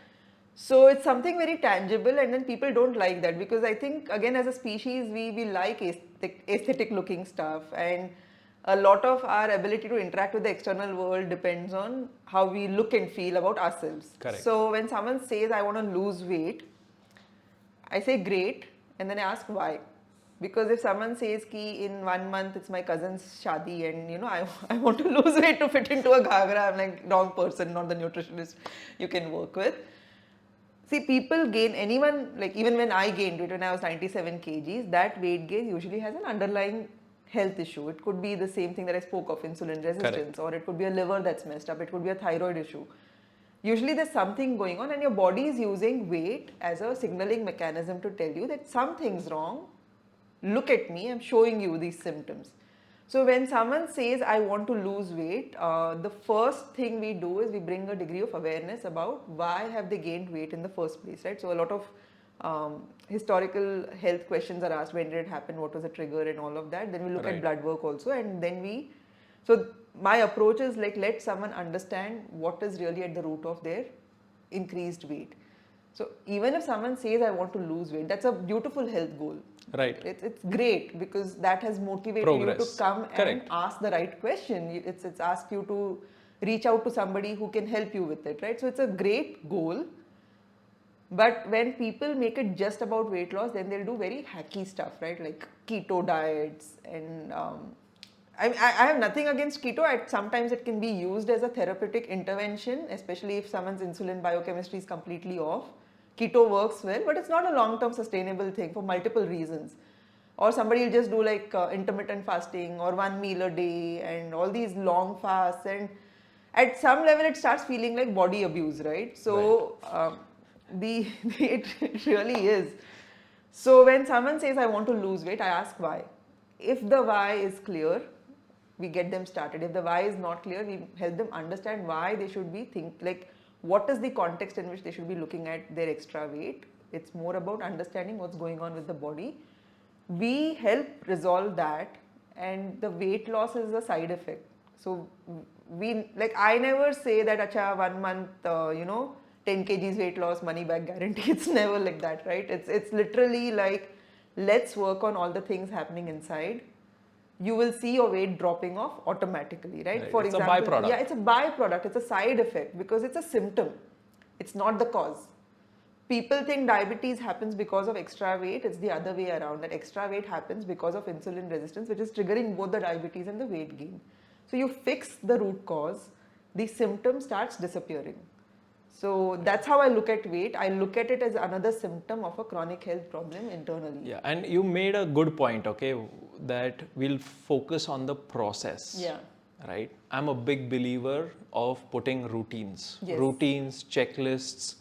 So it's something very tangible, and then people don't like that because I think, again, as a species, we like aesthetic looking stuff, and a lot of our ability to interact with the external world depends on how we look and feel about ourselves. Correct. So when someone says, I want to lose weight, I say great, and then I ask why. Because if someone says ki in 1 month it's my cousin's shadi and I want to lose weight to fit into a ghagra, I'm like, wrong person, not the nutritionist you can work with. See, people gain, anyone, like even when I gained weight when I was 97 kgs, that weight gain usually has an underlying health issue. It could be the same thing that I spoke of, insulin resistance, correct, or it could be a liver that's messed up, it could be a thyroid issue. Usually there's something going on and your body is using weight as a signaling mechanism to tell you that something's wrong. Look at me, I'm showing you these symptoms. So when someone says, I want to lose weight, the first thing we do is we bring a degree of awareness about why have they gained weight in the first place, right? So a lot of historical health questions are asked, when did it happen, what was the trigger and all of that. Then we look at blood work also, and then so my approach is like, let someone understand what is really at the root of their increased weight. So even if someone says, I want to lose weight, that's a beautiful health goal. Right. It's great because that has motivated you to come and ask the right question. It's asked you to reach out to somebody who can help you with it, right? So it's a great goal. But when people make it just about weight loss, then they'll do very hacky stuff, right? Like keto diets and I have nothing against keto. Sometimes it can be used as a therapeutic intervention, especially if someone's insulin biochemistry is completely off. Keto works well, but it's not a long-term sustainable thing for multiple reasons. Or somebody will just do like intermittent fasting or one meal a day and all these long fasts, and at some level it starts feeling like body abuse, right? So it really is. So when someone says I want to lose weight, I ask why. If the why is clear, we get them started. If the why is not clear, we help them understand why they should be what is the context in which they should be looking at their extra weight. It's more about understanding what's going on with the body. We help resolve that, and the weight loss is a side effect. So I never say that acha 1 month 10 kgs weight loss, money back guarantee. It's never like that, right? It's literally like, let's work on all the things happening inside. You will see your weight dropping off automatically, right? For example, it's a byproduct. Yeah, it's a byproduct. It's a side effect because it's a symptom. It's not the cause. People think diabetes happens because of extra weight. It's the other way around, that extra weight happens because of insulin resistance, which is triggering both the diabetes and the weight gain. So you fix the root cause, the symptom starts disappearing. So that's how I look at weight. I look at it as another symptom of a chronic health problem internally. Yeah, and you made a good point, okay, that we'll focus on the process. Yeah. Right? I'm a big believer of putting routines. Yes. Routines, checklists,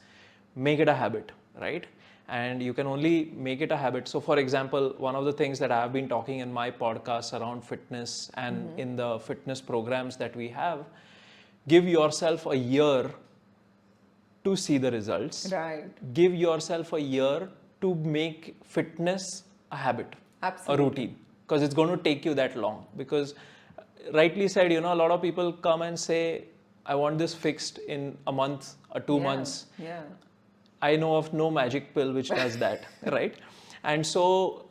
make it a habit, right? And you can only make it a habit. So for example, one of the things that I've been talking in my podcast around fitness and in the fitness programs that we have, give yourself a year to see the results. Right. Give yourself a year to make fitness a habit. Absolutely. A routine, because it's going to take you that long. Because rightly said, a lot of people come and say, I want this fixed in a month or 2 months. Yeah. I know of no magic pill which does that, right? And so,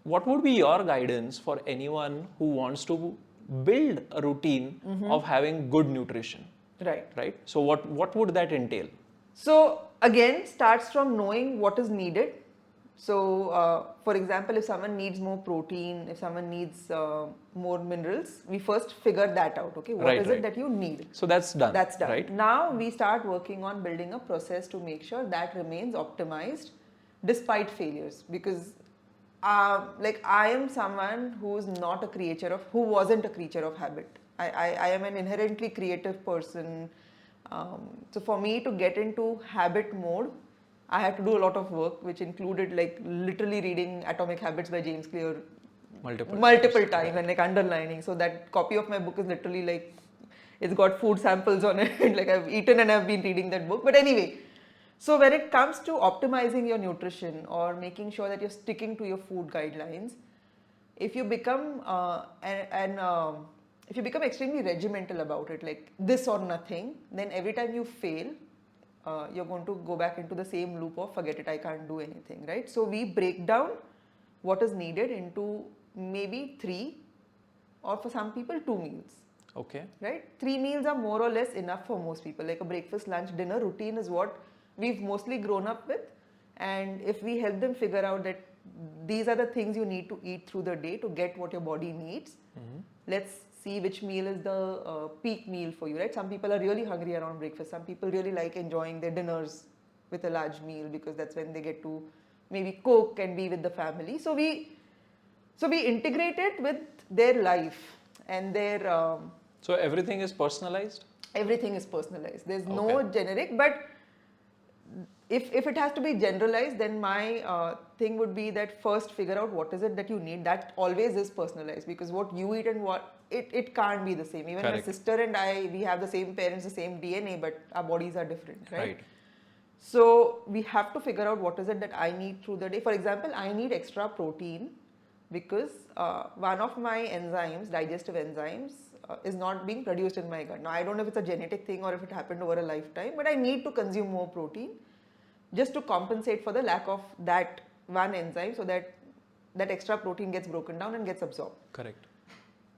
what would be your guidance for anyone who wants to build a routine of having good nutrition? Right. Right. So, what would that entail? So again, starts from knowing what is needed. So, for example, if someone needs more protein, if someone needs more minerals, we first figure that out. Okay, what is it that you need? So that's done. That's done. Right. Now we start working on building a process to make sure that remains optimized despite failures. Because, I am someone who wasn't a creature of habit. I am an inherently creative person. So for me to get into habit mode, I had to do a lot of work, which included literally reading Atomic Habits by James Clear multiple times and underlining. So that copy of my book is literally it's got food samples on it. I've eaten and I've been reading that book. But anyway, so when it comes to optimizing your nutrition or making sure that you're sticking to your food guidelines, if you become if you become extremely regimental about it, like this or nothing, then every time you fail, you're going to go back into the same loop of forget it, I can't do anything, right? So we break down what is needed into maybe 3 or for some people 2 meals. Okay. Right? 3 meals are more or less enough for most people. Like a breakfast, lunch, dinner routine is what we've mostly grown up with. And if we help them figure out that these are the things you need to eat through the day to get what your body needs, let's see which meal is the peak meal for you, right? Some people are really hungry around breakfast. Some people really like enjoying their dinners with a large meal because that's when they get to maybe cook and be with the family. So we integrate it with their life and their... so everything is personalized? Everything is personalized. There's no generic, but if it has to be generalized, then my thing would be that first figure out what is it that you need. That always is personalized because what you eat and what it can't be the same. Even Correct. my sister and I, we have the same parents, the same DNA, but our bodies are different, right? Right. So we have to figure out what is it that I need through the day. For example, I need extra protein because one of my enzymes, digestive enzymes, is not being produced in my gut. Now, I don't know if it's a genetic thing or if it happened over a lifetime, but I need to consume more protein just to compensate for the lack of that one enzyme so that that extra protein gets broken down and gets absorbed. Correct.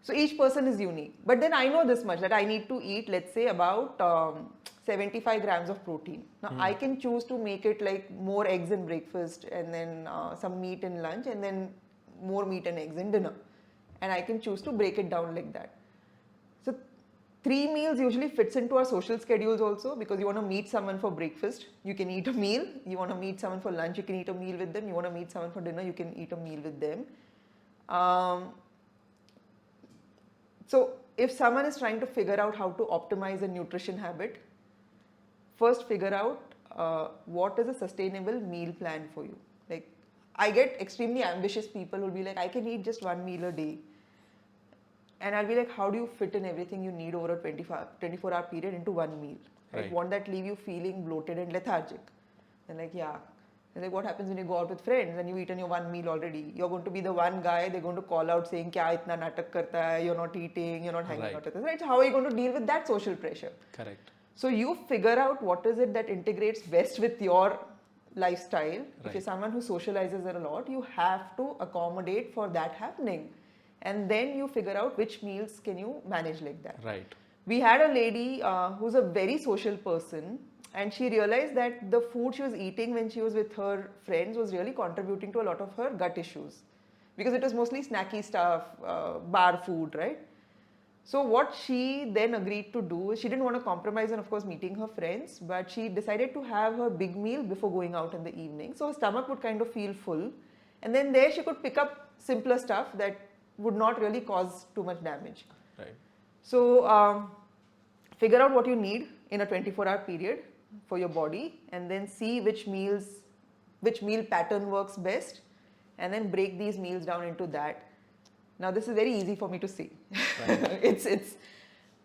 So each person is unique. But then I know this much that I need to eat, let's say, about 75 grams of protein. Now I can choose to make it like more eggs in breakfast and then some meat in lunch and then more meat and eggs in dinner. And I can choose to break it down like that. So 3 meals usually fits into our social schedules also, because you want to meet someone for breakfast, you can eat a meal. You want to meet someone for lunch, you can eat a meal with them. You want to meet someone for dinner, you can eat a meal with them. So if someone is trying to figure out how to optimize a nutrition habit, first figure out what is a sustainable meal plan for you. Like, I get extremely ambitious people who will be like, I can eat just 1 meal a day. And I'll be like, how do you fit in everything you need over a 24-hour period into 1 meal? Like, Right. won't that leave you feeling bloated and lethargic? And like, yeah. And like, what happens when you go out with friends and you've eaten your 1 meal already? You're going to be the one guy they're going to call out saying, kya itna natak karta hai, you're not eating, you're not hanging Right. out with us, right? So how are you going to deal with that social pressure? Correct. So you figure out what is it that integrates best with your lifestyle. If Right. you're someone who socializes a lot, you have to accommodate for that happening. And then you figure out which meals can you manage like that. Right. We had a lady who's a very social person, and she realized that the food she was eating when she was with her friends was really contributing to a lot of her gut issues, because it was mostly snacky stuff, bar food, right? So what she then agreed to do is, she didn't want to compromise on, of course, meeting her friends, but she decided to have her big meal before going out in the evening. So her stomach would kind of feel full, and then there she could pick up simpler stuff that would not really cause too much damage. Right. So figure out what you need in a 24-hour period for your body, and then see which meal pattern works best, and then break these meals down into that. Now this is very easy for me to say. Right. It's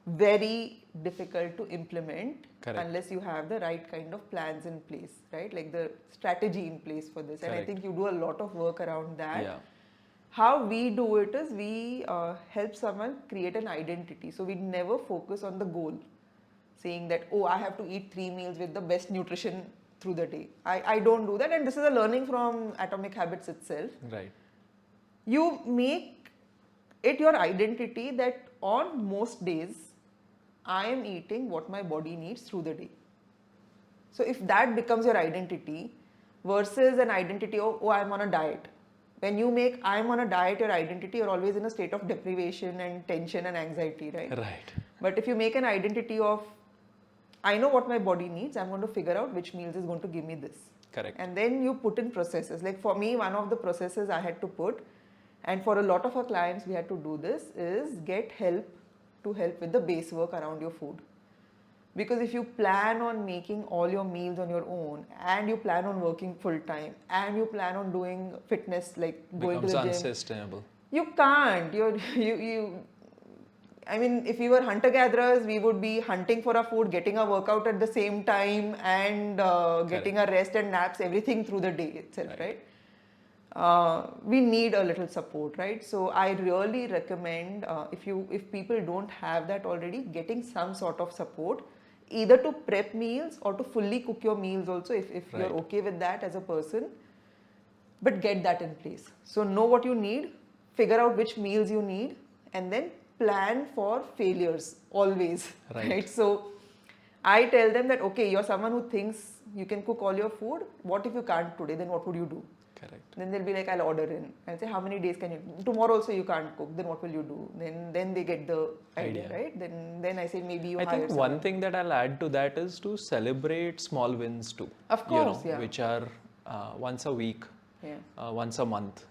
very difficult to implement. Correct. Unless you have the right kind of plans in place, right? Like the strategy in place for this. And I Correct. think you do a lot of work around that. Yeah. How we do it is, we help someone create an identity. So we never focus on the goal, saying that, oh, I have to eat 3 meals with the best nutrition through the day. I don't do that, and this is a learning from Atomic Habits itself. Right. You make it your identity that on most days, I am eating what my body needs through the day. So if that becomes your identity versus an identity of, oh, I'm on a diet. When you make I'm on a diet your identity, you're always in a state of deprivation and tension and anxiety, right? Right. But if you make an identity of, I know what my body needs, I'm going to figure out which meals is going to give me this. Correct. And then you put in processes. Like for me, one of the processes I had to put, and for a lot of our clients we had to do this, is get help to help with the base work around your food. Because if you plan on making all your meals on your own, and you plan on working full time, and you plan on doing fitness, like going to Becomes the gym, unsustainable. you can't. I mean, if we were hunter-gatherers, we would be hunting for our food, getting a workout at the same time, and getting a rest and naps, everything through the day itself, right? We need a little support, right? So I really recommend, if people don't have that already, getting some sort of support, either to prep meals or to fully cook your meals also, if Right. you're okay with that as a person. But get that in place. So know what you need, figure out which meals you need, and then plan for failures always, Right. So I tell them that, okay, you're someone who thinks you can cook all your food. What if you can't today? Then what would you do? Correct. Then they'll be like, I'll order in. I'll say, how many days can you? Tomorrow also you can't cook. Then what will you do? Then they get the idea, Idea. right? Then I say, maybe you I hire think someone. one thing that I'll add to that is to celebrate small wins too. Of course, yeah. Which are once a week, Yeah. once a month.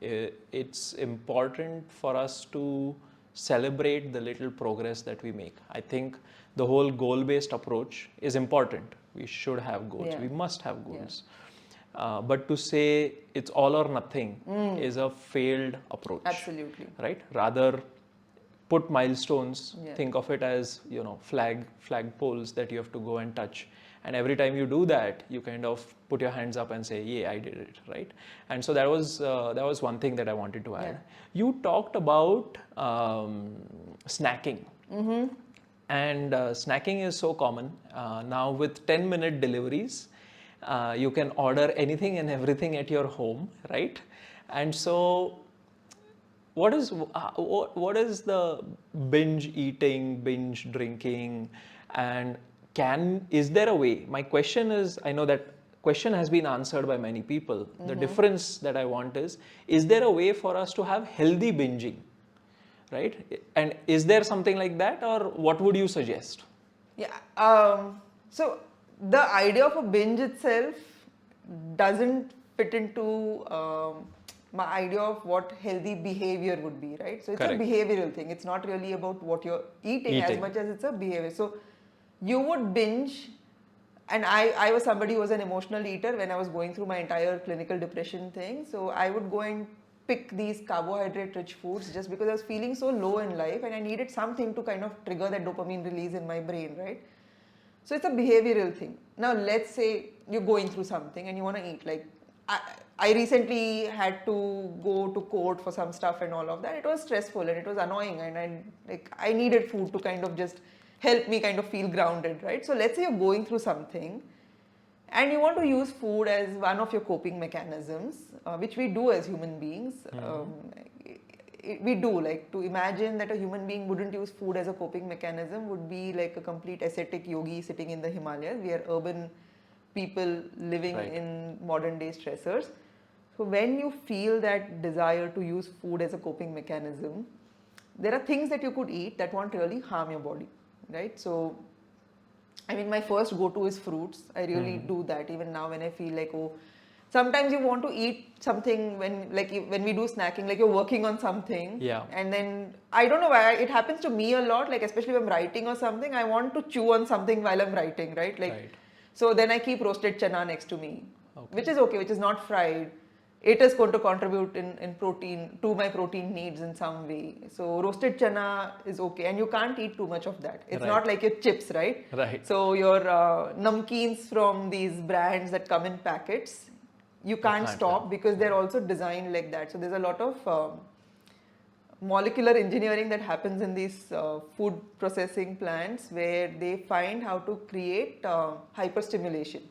It's important for us to celebrate the little progress that we make. I think the whole goal-based approach is important. We should have goals. Yeah. We must have goals. But to say it's all or nothing is a failed approach. Absolutely. Right? Rather, put milestones. Yeah. Think of it as flag poles that you have to go and touch. And every time you do that, you kind of put your hands up and say, "Yeah, I did it," right? And so that was one thing that I wanted to add. Yeah. You talked about snacking. And snacking is so common. Now with 10-minute deliveries, you can order anything and everything at your home, right? And so what is the binge eating, binge drinking, and is there a way? My question is, I know that question has been answered by many people. The difference that I want is there a way for us to have healthy binging, right? And is there something like that, or what would you suggest? Yeah. So the idea of a binge itself doesn't fit into my idea of what healthy behavior would be, right? So it's Correct. a behavioral thing. It's not really about what you're eating as much as it's a behavior. So you would binge, and I was somebody who was an emotional eater when I was going through my entire clinical depression thing. So I would go and pick these carbohydrate rich foods just because I was feeling so low in life and I needed something to kind of trigger that dopamine release in my brain, right? So it's a behavioral thing. Now let's say you're going through something and you want to eat. Like I recently had to go to court for some stuff and all of that. It was stressful and it was annoying, and I needed food to kind of just help me kind of feel grounded, right? So let's say you're going through something and you want to use food as one of your coping mechanisms, which we do as human beings. We do, like, to imagine that a human being wouldn't use food as a coping mechanism would be like a complete ascetic yogi sitting in the Himalayas. We are urban people living in modern day stressors. So when you feel that desire to use food as a coping mechanism, there are things that you could eat that won't really harm your body, right? So I mean, my first go-to is fruits. I really do that even now when I feel like, oh, sometimes you want to eat something when we do snacking, like you're working on something. Yeah. And then, I don't know why, it happens to me a lot, like especially when I'm writing or something, I want to chew on something while I'm writing, right? Like, so then I keep roasted chana next to me, which is okay, which is not fried. It is going to contribute in protein to my protein needs in some way. So roasted chana is okay, and you can't eat too much of that. It's not like your chips, right? Right. So your namkeens from these brands that come in packets, you can't stop because they're also designed like that. So there's a lot of molecular engineering that happens in these food processing plants where they find how to create hyperstimulation.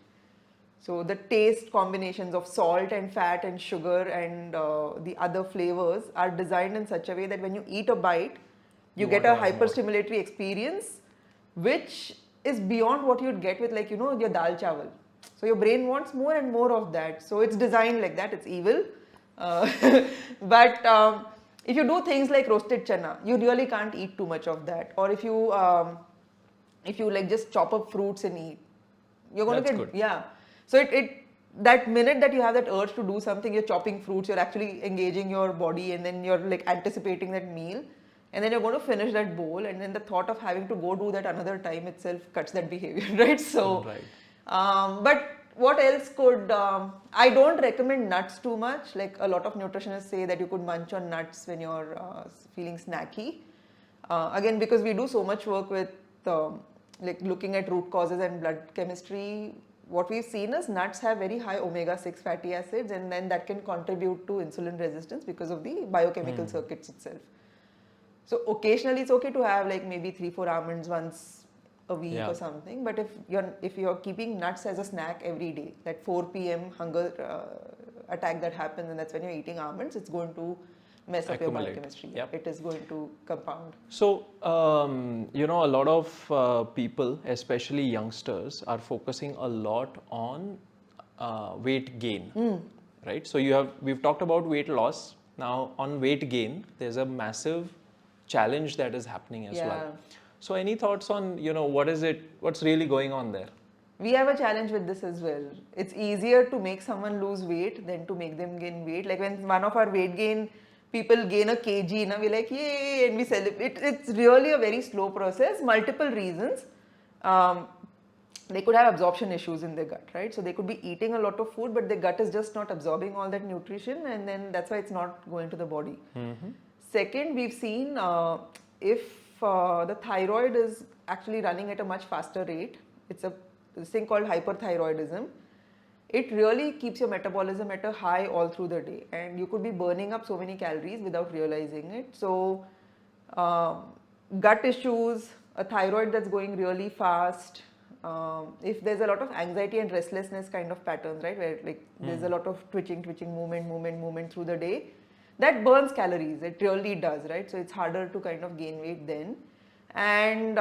So the taste combinations of salt and fat and sugar and the other flavors are designed in such a way that when you eat a bite, you get a hyperstimulatory experience, which is beyond what you'd get with, like, your dal chawal. So your brain wants more and more of that. So it's designed like that. It's evil. But if you do things like roasted chana, you really can't eat too much of that. Or if you like just chop up fruits and eat, you're going to get So that minute that you have that urge to do something, you're chopping fruits, you're actually engaging your body, and then you're like anticipating that meal, and then you're going to finish that bowl, and then the thought of having to go do that another time itself cuts that behavior, right? So, but what else could, I don't recommend nuts too much. Like a lot of nutritionists say that you could munch on nuts when you're feeling snacky. Again, because we do so much work with like looking at root causes and blood chemistry, what we've seen is nuts have very high omega-6 fatty acids, and then that can contribute to insulin resistance because of the biochemical circuits itself. So occasionally it's okay to have like maybe 3-4 almonds once a week or something, but if you're keeping nuts as a snack every day, that 4 p.m. hunger attack that happens, and that's when you're eating almonds, it's going to mess up your biochemistry. It is going to compound. So, a lot of people, especially youngsters, are focusing a lot on weight gain, right? So we've talked about weight loss. Now on weight gain, there's a massive challenge that is happening as well. So any thoughts on, what's really going on there? We have a challenge with this as well. It's easier to make someone lose weight than to make them gain weight. Like when one of our weight gain people gain a kg, we're like, yay, and we celebrate. It's really a very slow process, multiple reasons. They could have absorption issues in their gut, right? So they could be eating a lot of food, but their gut is just not absorbing all that nutrition, and then that's why it's not going to the body. Second, we've seen if the thyroid is actually running at a much faster rate, it's this thing called hyperthyroidism. It really keeps your metabolism at a high all through the day, and you could be burning up so many calories without realizing it. So gut issues, a thyroid that's going really fast, if there's a lot of anxiety and restlessness kind of patterns, right, where like there's a lot of twitching, movement through the day, that burns calories. It really does, right? So it's harder to kind of gain weight then. And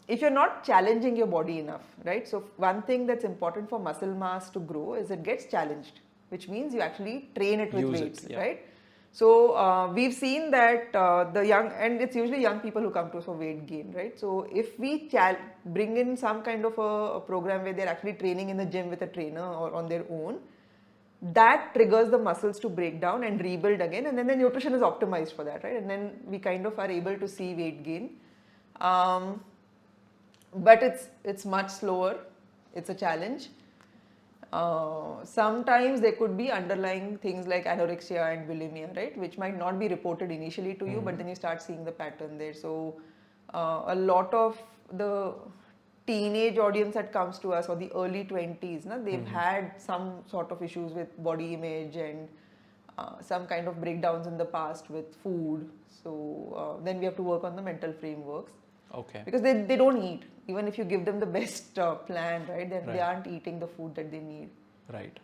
if you're not challenging your body enough, right? So one thing that's important for muscle mass to grow is it gets challenged, which means you actually train it with Use it, weights, yeah. right? So we've seen that the young, and it's usually young people who come to us for weight gain, right? So if we bring in some kind of a program where they're actually training in the gym with a trainer or on their own, that triggers the muscles to break down and rebuild again, and then the nutrition is optimized for that, right? And then we kind of are able to see weight gain. But it's much slower. It's a challenge. Sometimes there could be underlying things like anorexia and bulimia, right, which might not be reported initially to you, but then you start seeing the pattern there. So a lot of the teenage audience that comes to us, or the early 20s, they've had some sort of issues with body image and some kind of breakdowns in the past with food. So then we have to work on the mental frameworks. Okay. Because they don't eat. Even if you give them the best plan, right, then Right. they aren't eating the food that they need. Right.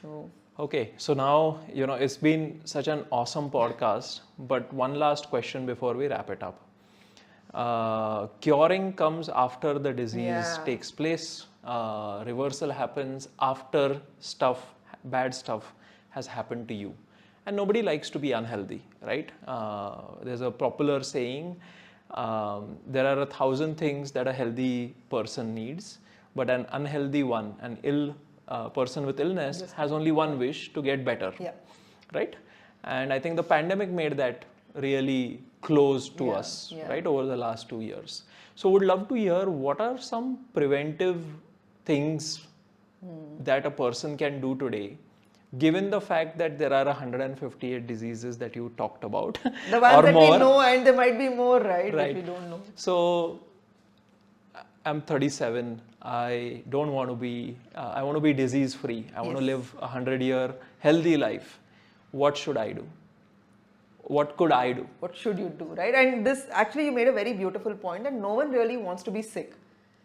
So Okay, so now, it's been such an awesome podcast, but one last question before we wrap it up. Curing comes after the disease Yeah. takes place. Reversal happens after bad stuff has happened to you. And nobody likes to be unhealthy, right? There's a popular saying, there are 1,000 things that a healthy person needs, but an unhealthy one, an ill person with illness, has only one wish: to get better. Yeah. Right? And I think the pandemic made that really close to us, Yeah. right, over the last 2 years. So would love to hear what are some preventive things that a person can do today, given the fact that there are 158 diseases that you talked about, The ones or that more. we know, and there might be more, right, Right. which we don't know. So I'm 37. I don't want to be, I want to be disease free. I want to Yes. live a 100-year healthy life. What should I do? What could I do? What should you do, right? And this, actually, you made a very beautiful point that no one really wants to be sick.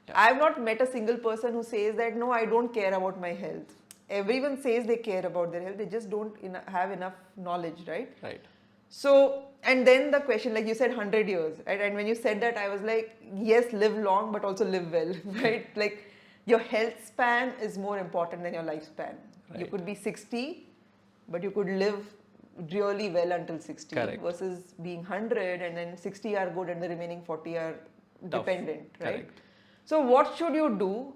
Yeah. I have not met a single person who says that, no, I don't care about my health. Everyone says they care about their health. They just don't have enough knowledge, right? Right. So, and then the question, like you said, 100 years, right? And when you said that, I was like, yes, live long, but also live well, right? Like, your health span is more important than your lifespan. You Right. could be 60, but you could live really well until 60. Correct. Versus being 100 and then 60 are good and the remaining 40 are Tough. dependent, right? Correct. So what should you do?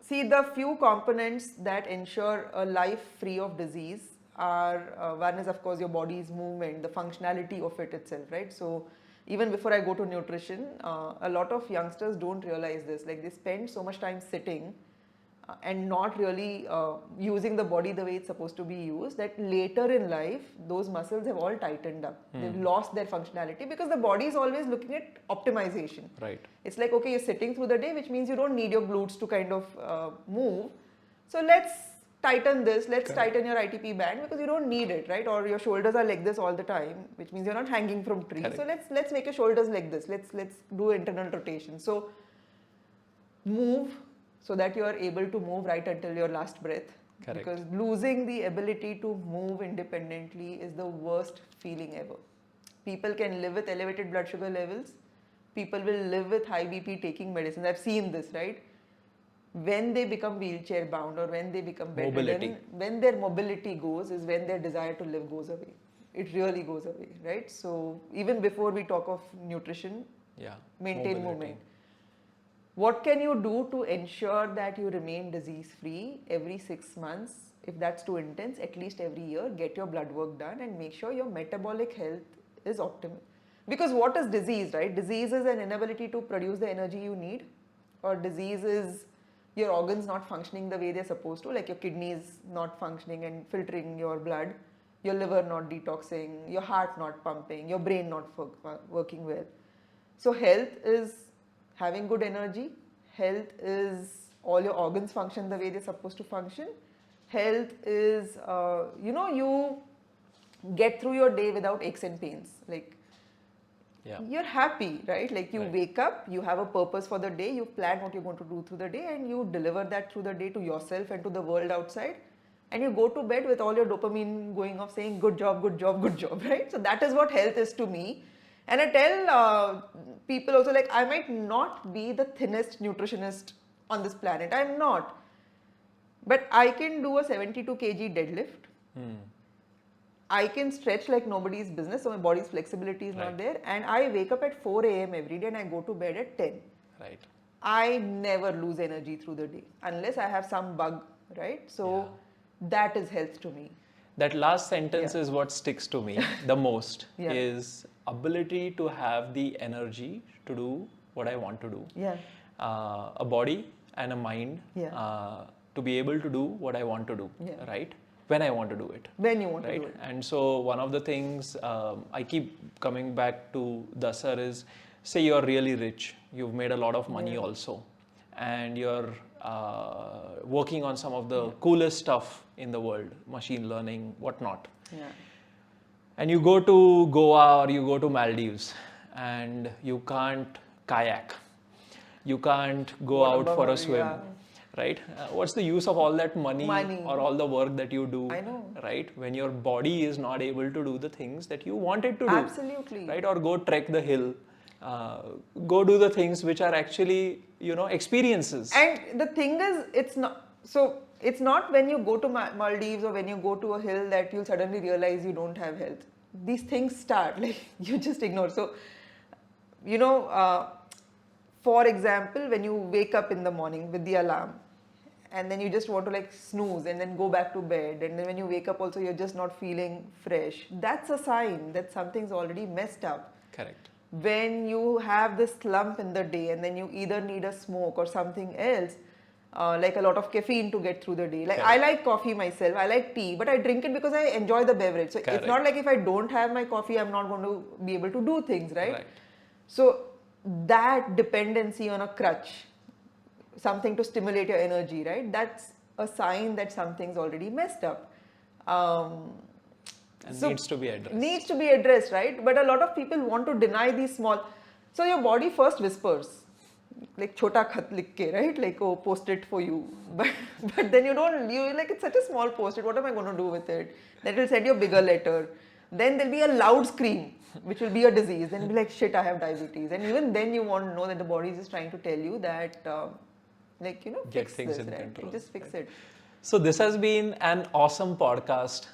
See, the few components that ensure a life free of disease are, one is of course your body's movement, the functionality of it itself, right? So even before I go to nutrition, a lot of youngsters don't realize this. Like, they spend so much time sitting and not really using the body the way it's supposed to be used, that later in life those muscles have all tightened up. They've lost their functionality because the body is always looking at optimization. Right. It's like, okay, you're sitting through the day, which means you don't need your glutes to kind of move. So let's tighten this, let's tighten your ITP band because you don't need it, right? Or your shoulders are like this all the time, which means you're not hanging from trees. Correct. So let's make your shoulders like this. Let's do internal rotation. So move so that you are able to move right until your last breath. Correct. Because losing the ability to move independently is the worst feeling ever. People can live with elevated blood sugar levels. People will live with high BP taking medicines. I've seen this, right? When they become wheelchair bound or when they become bedridden, when their mobility goes is when their desire to live goes away. It really goes away, right? So even before we talk of nutrition, Yeah. maintain Mobility. movement. What can you do to ensure that you remain disease free every 6 months? If that's too intense, at least every year, get your blood work done and make sure your metabolic health is optimal. Because what is disease, right? Disease is an inability to produce the energy you need, or disease is your organs not functioning the way they're supposed to, like your kidneys not functioning and filtering your blood, your liver not detoxing, your heart not pumping, your brain not working well. So health is having good energy. Health is all your organs function the way they're supposed to function. Health is, you get through your day without aches and pains. Like, Yeah. you're happy, right? Like, you Right. wake up, you have a purpose for the day, you plan what you're going to do through the day, and you deliver that through the day to yourself and to the world outside. And you go to bed with all your dopamine going off saying, good job, good job, good job, right? So that is what health is to me. And I tell people also, like, I might not be the thinnest nutritionist on this planet. I'm not. But I can do a 72 kg deadlift. I can stretch like nobody's business, so my body's flexibility is not Right. there. And I wake up at 4 a.m. every day and I go to bed at 10. Right. I never lose energy through the day unless I have some bug, right? So that is health to me. That last sentence Yeah. is what sticks to me the most, Yeah. is ability to have the energy to do what I want to do. Yeah. A body and a mind to be able to do what I want to do, right? When I want to do it. When you want right? to do it. And so one of the things I keep coming back to DASAR is, say you're really rich, you've made a lot of money also, and you're working on some of the coolest stuff in the world, machine learning, whatnot. Yeah. And you go to Goa or you go to Maldives and you can't kayak, you can't go What out about for a her? swim, Yeah. right? What's the use of all that money or all the work that you do, I know. right? When your body is not able to do the things that you want it to do. Absolutely. Right? Or go trek the hill, go do the things which are actually, experiences. And the thing is, it's not when you go to Maldives or when you go to a hill that you'll suddenly realize you don't have health. These things start, like, you just ignore. So, for example, when you wake up in the morning with the alarm and then you just want to like snooze and then go back to bed, and then when you wake up also you're just not feeling fresh, that's a sign that something's already messed up. Correct. When you have this slump in the day and then you either need a smoke or something else, like a lot of caffeine to get through the day. Like, I like coffee myself, I like tea, but I drink it because I enjoy the beverage. So it's not like if I don't have my coffee, I'm not going to be able to do things, right? So that dependency on a crutch, something to stimulate your energy, right? That's a sign that something's already messed up. And needs to be addressed. Needs to be addressed, right? But a lot of people want to deny these small. So your body first whispers, like chota khat likh ke, right? Like, oh, post it for you. But then you're like, it's such a small post it. What am I going to do with it? Then it will send you a bigger letter. Then there'll be a loud scream, which will be a disease. Then you'll be like, shit, I have diabetes. And even then you want to know that the body is just trying to tell you that, Get fix things this, in right? control. Just fix it. So this has been an awesome podcast.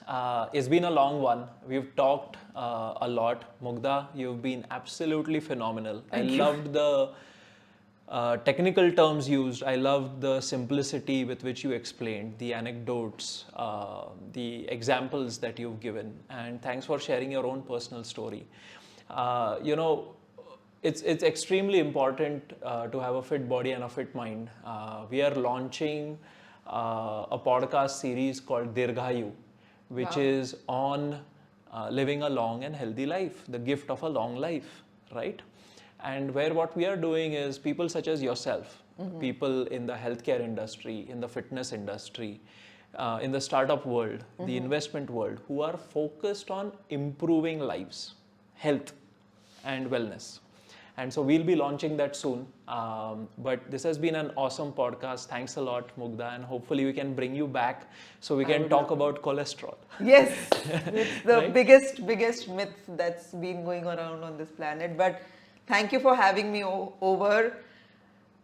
It's been a long one. We've talked a lot. Mugdha, you've been absolutely phenomenal. I loved the technical terms used. I loved the simplicity with which you explained, the anecdotes, the examples that you've given. And thanks for sharing your own personal story. It's extremely important to have a fit body and a fit mind. We are launching a podcast series called Dirghayu, which is on living a long and healthy life, the gift of a long life, right? And where what we are doing is people such as yourself, people in the healthcare industry, in the fitness industry, in the startup world, the investment world, who are focused on improving lives, health and wellness. And so we'll be launching that soon. But this has been an awesome podcast. Thanks a lot, Mugdha. And hopefully we can bring you back so we can talk about cholesterol. Yes, it's the biggest myth that's been going around on this planet. But thank you for having me over.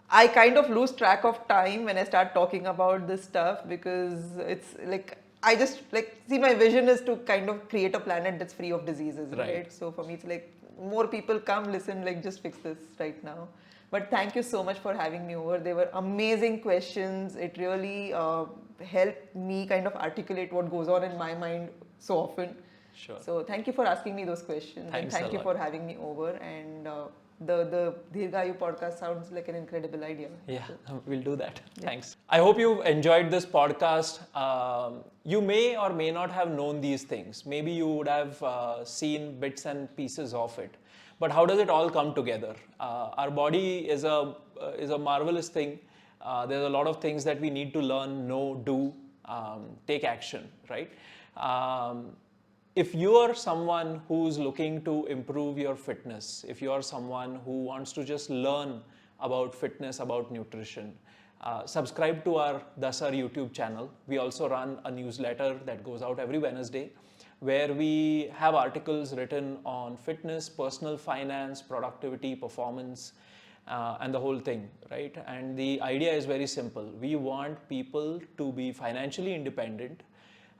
I kind of lose track of time when I start talking about this stuff, because it's like, I just like, see, my vision is to kind of create a planet that's free of diseases, right? So for me, it's like, more people come, listen, like, just fix this right now. But thank you so much for having me over. They were amazing questions. It really helped me kind of articulate what goes on in my mind so often. Sure. So thank you for asking me those questions. Thanks and thank you for having me over. And the Dirghayu podcast sounds like an incredible idea. Yeah, we'll do that. Thanks. I hope you enjoyed this podcast. You may or may not have known these things. Maybe you would have seen bits and pieces of it. But how does it all come together? Our body is a marvelous thing. There's a lot of things that we need to learn, know, do, take action, right? If you are someone who's looking to improve your fitness, if you are someone who wants to just learn about fitness, about nutrition, subscribe to our DASAR YouTube channel. We also run a newsletter that goes out every Wednesday. where we have articles written on fitness, personal finance, productivity, performance, and the whole thing, right? And the idea is very simple. We want people to be financially independent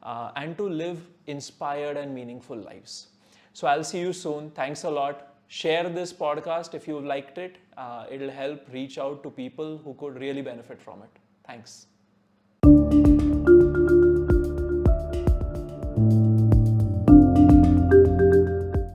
and to live inspired and meaningful lives. So I'll see you soon. Thanks a lot. Share this podcast if you liked it. It'll help reach out to people who could really benefit from it. Thanks.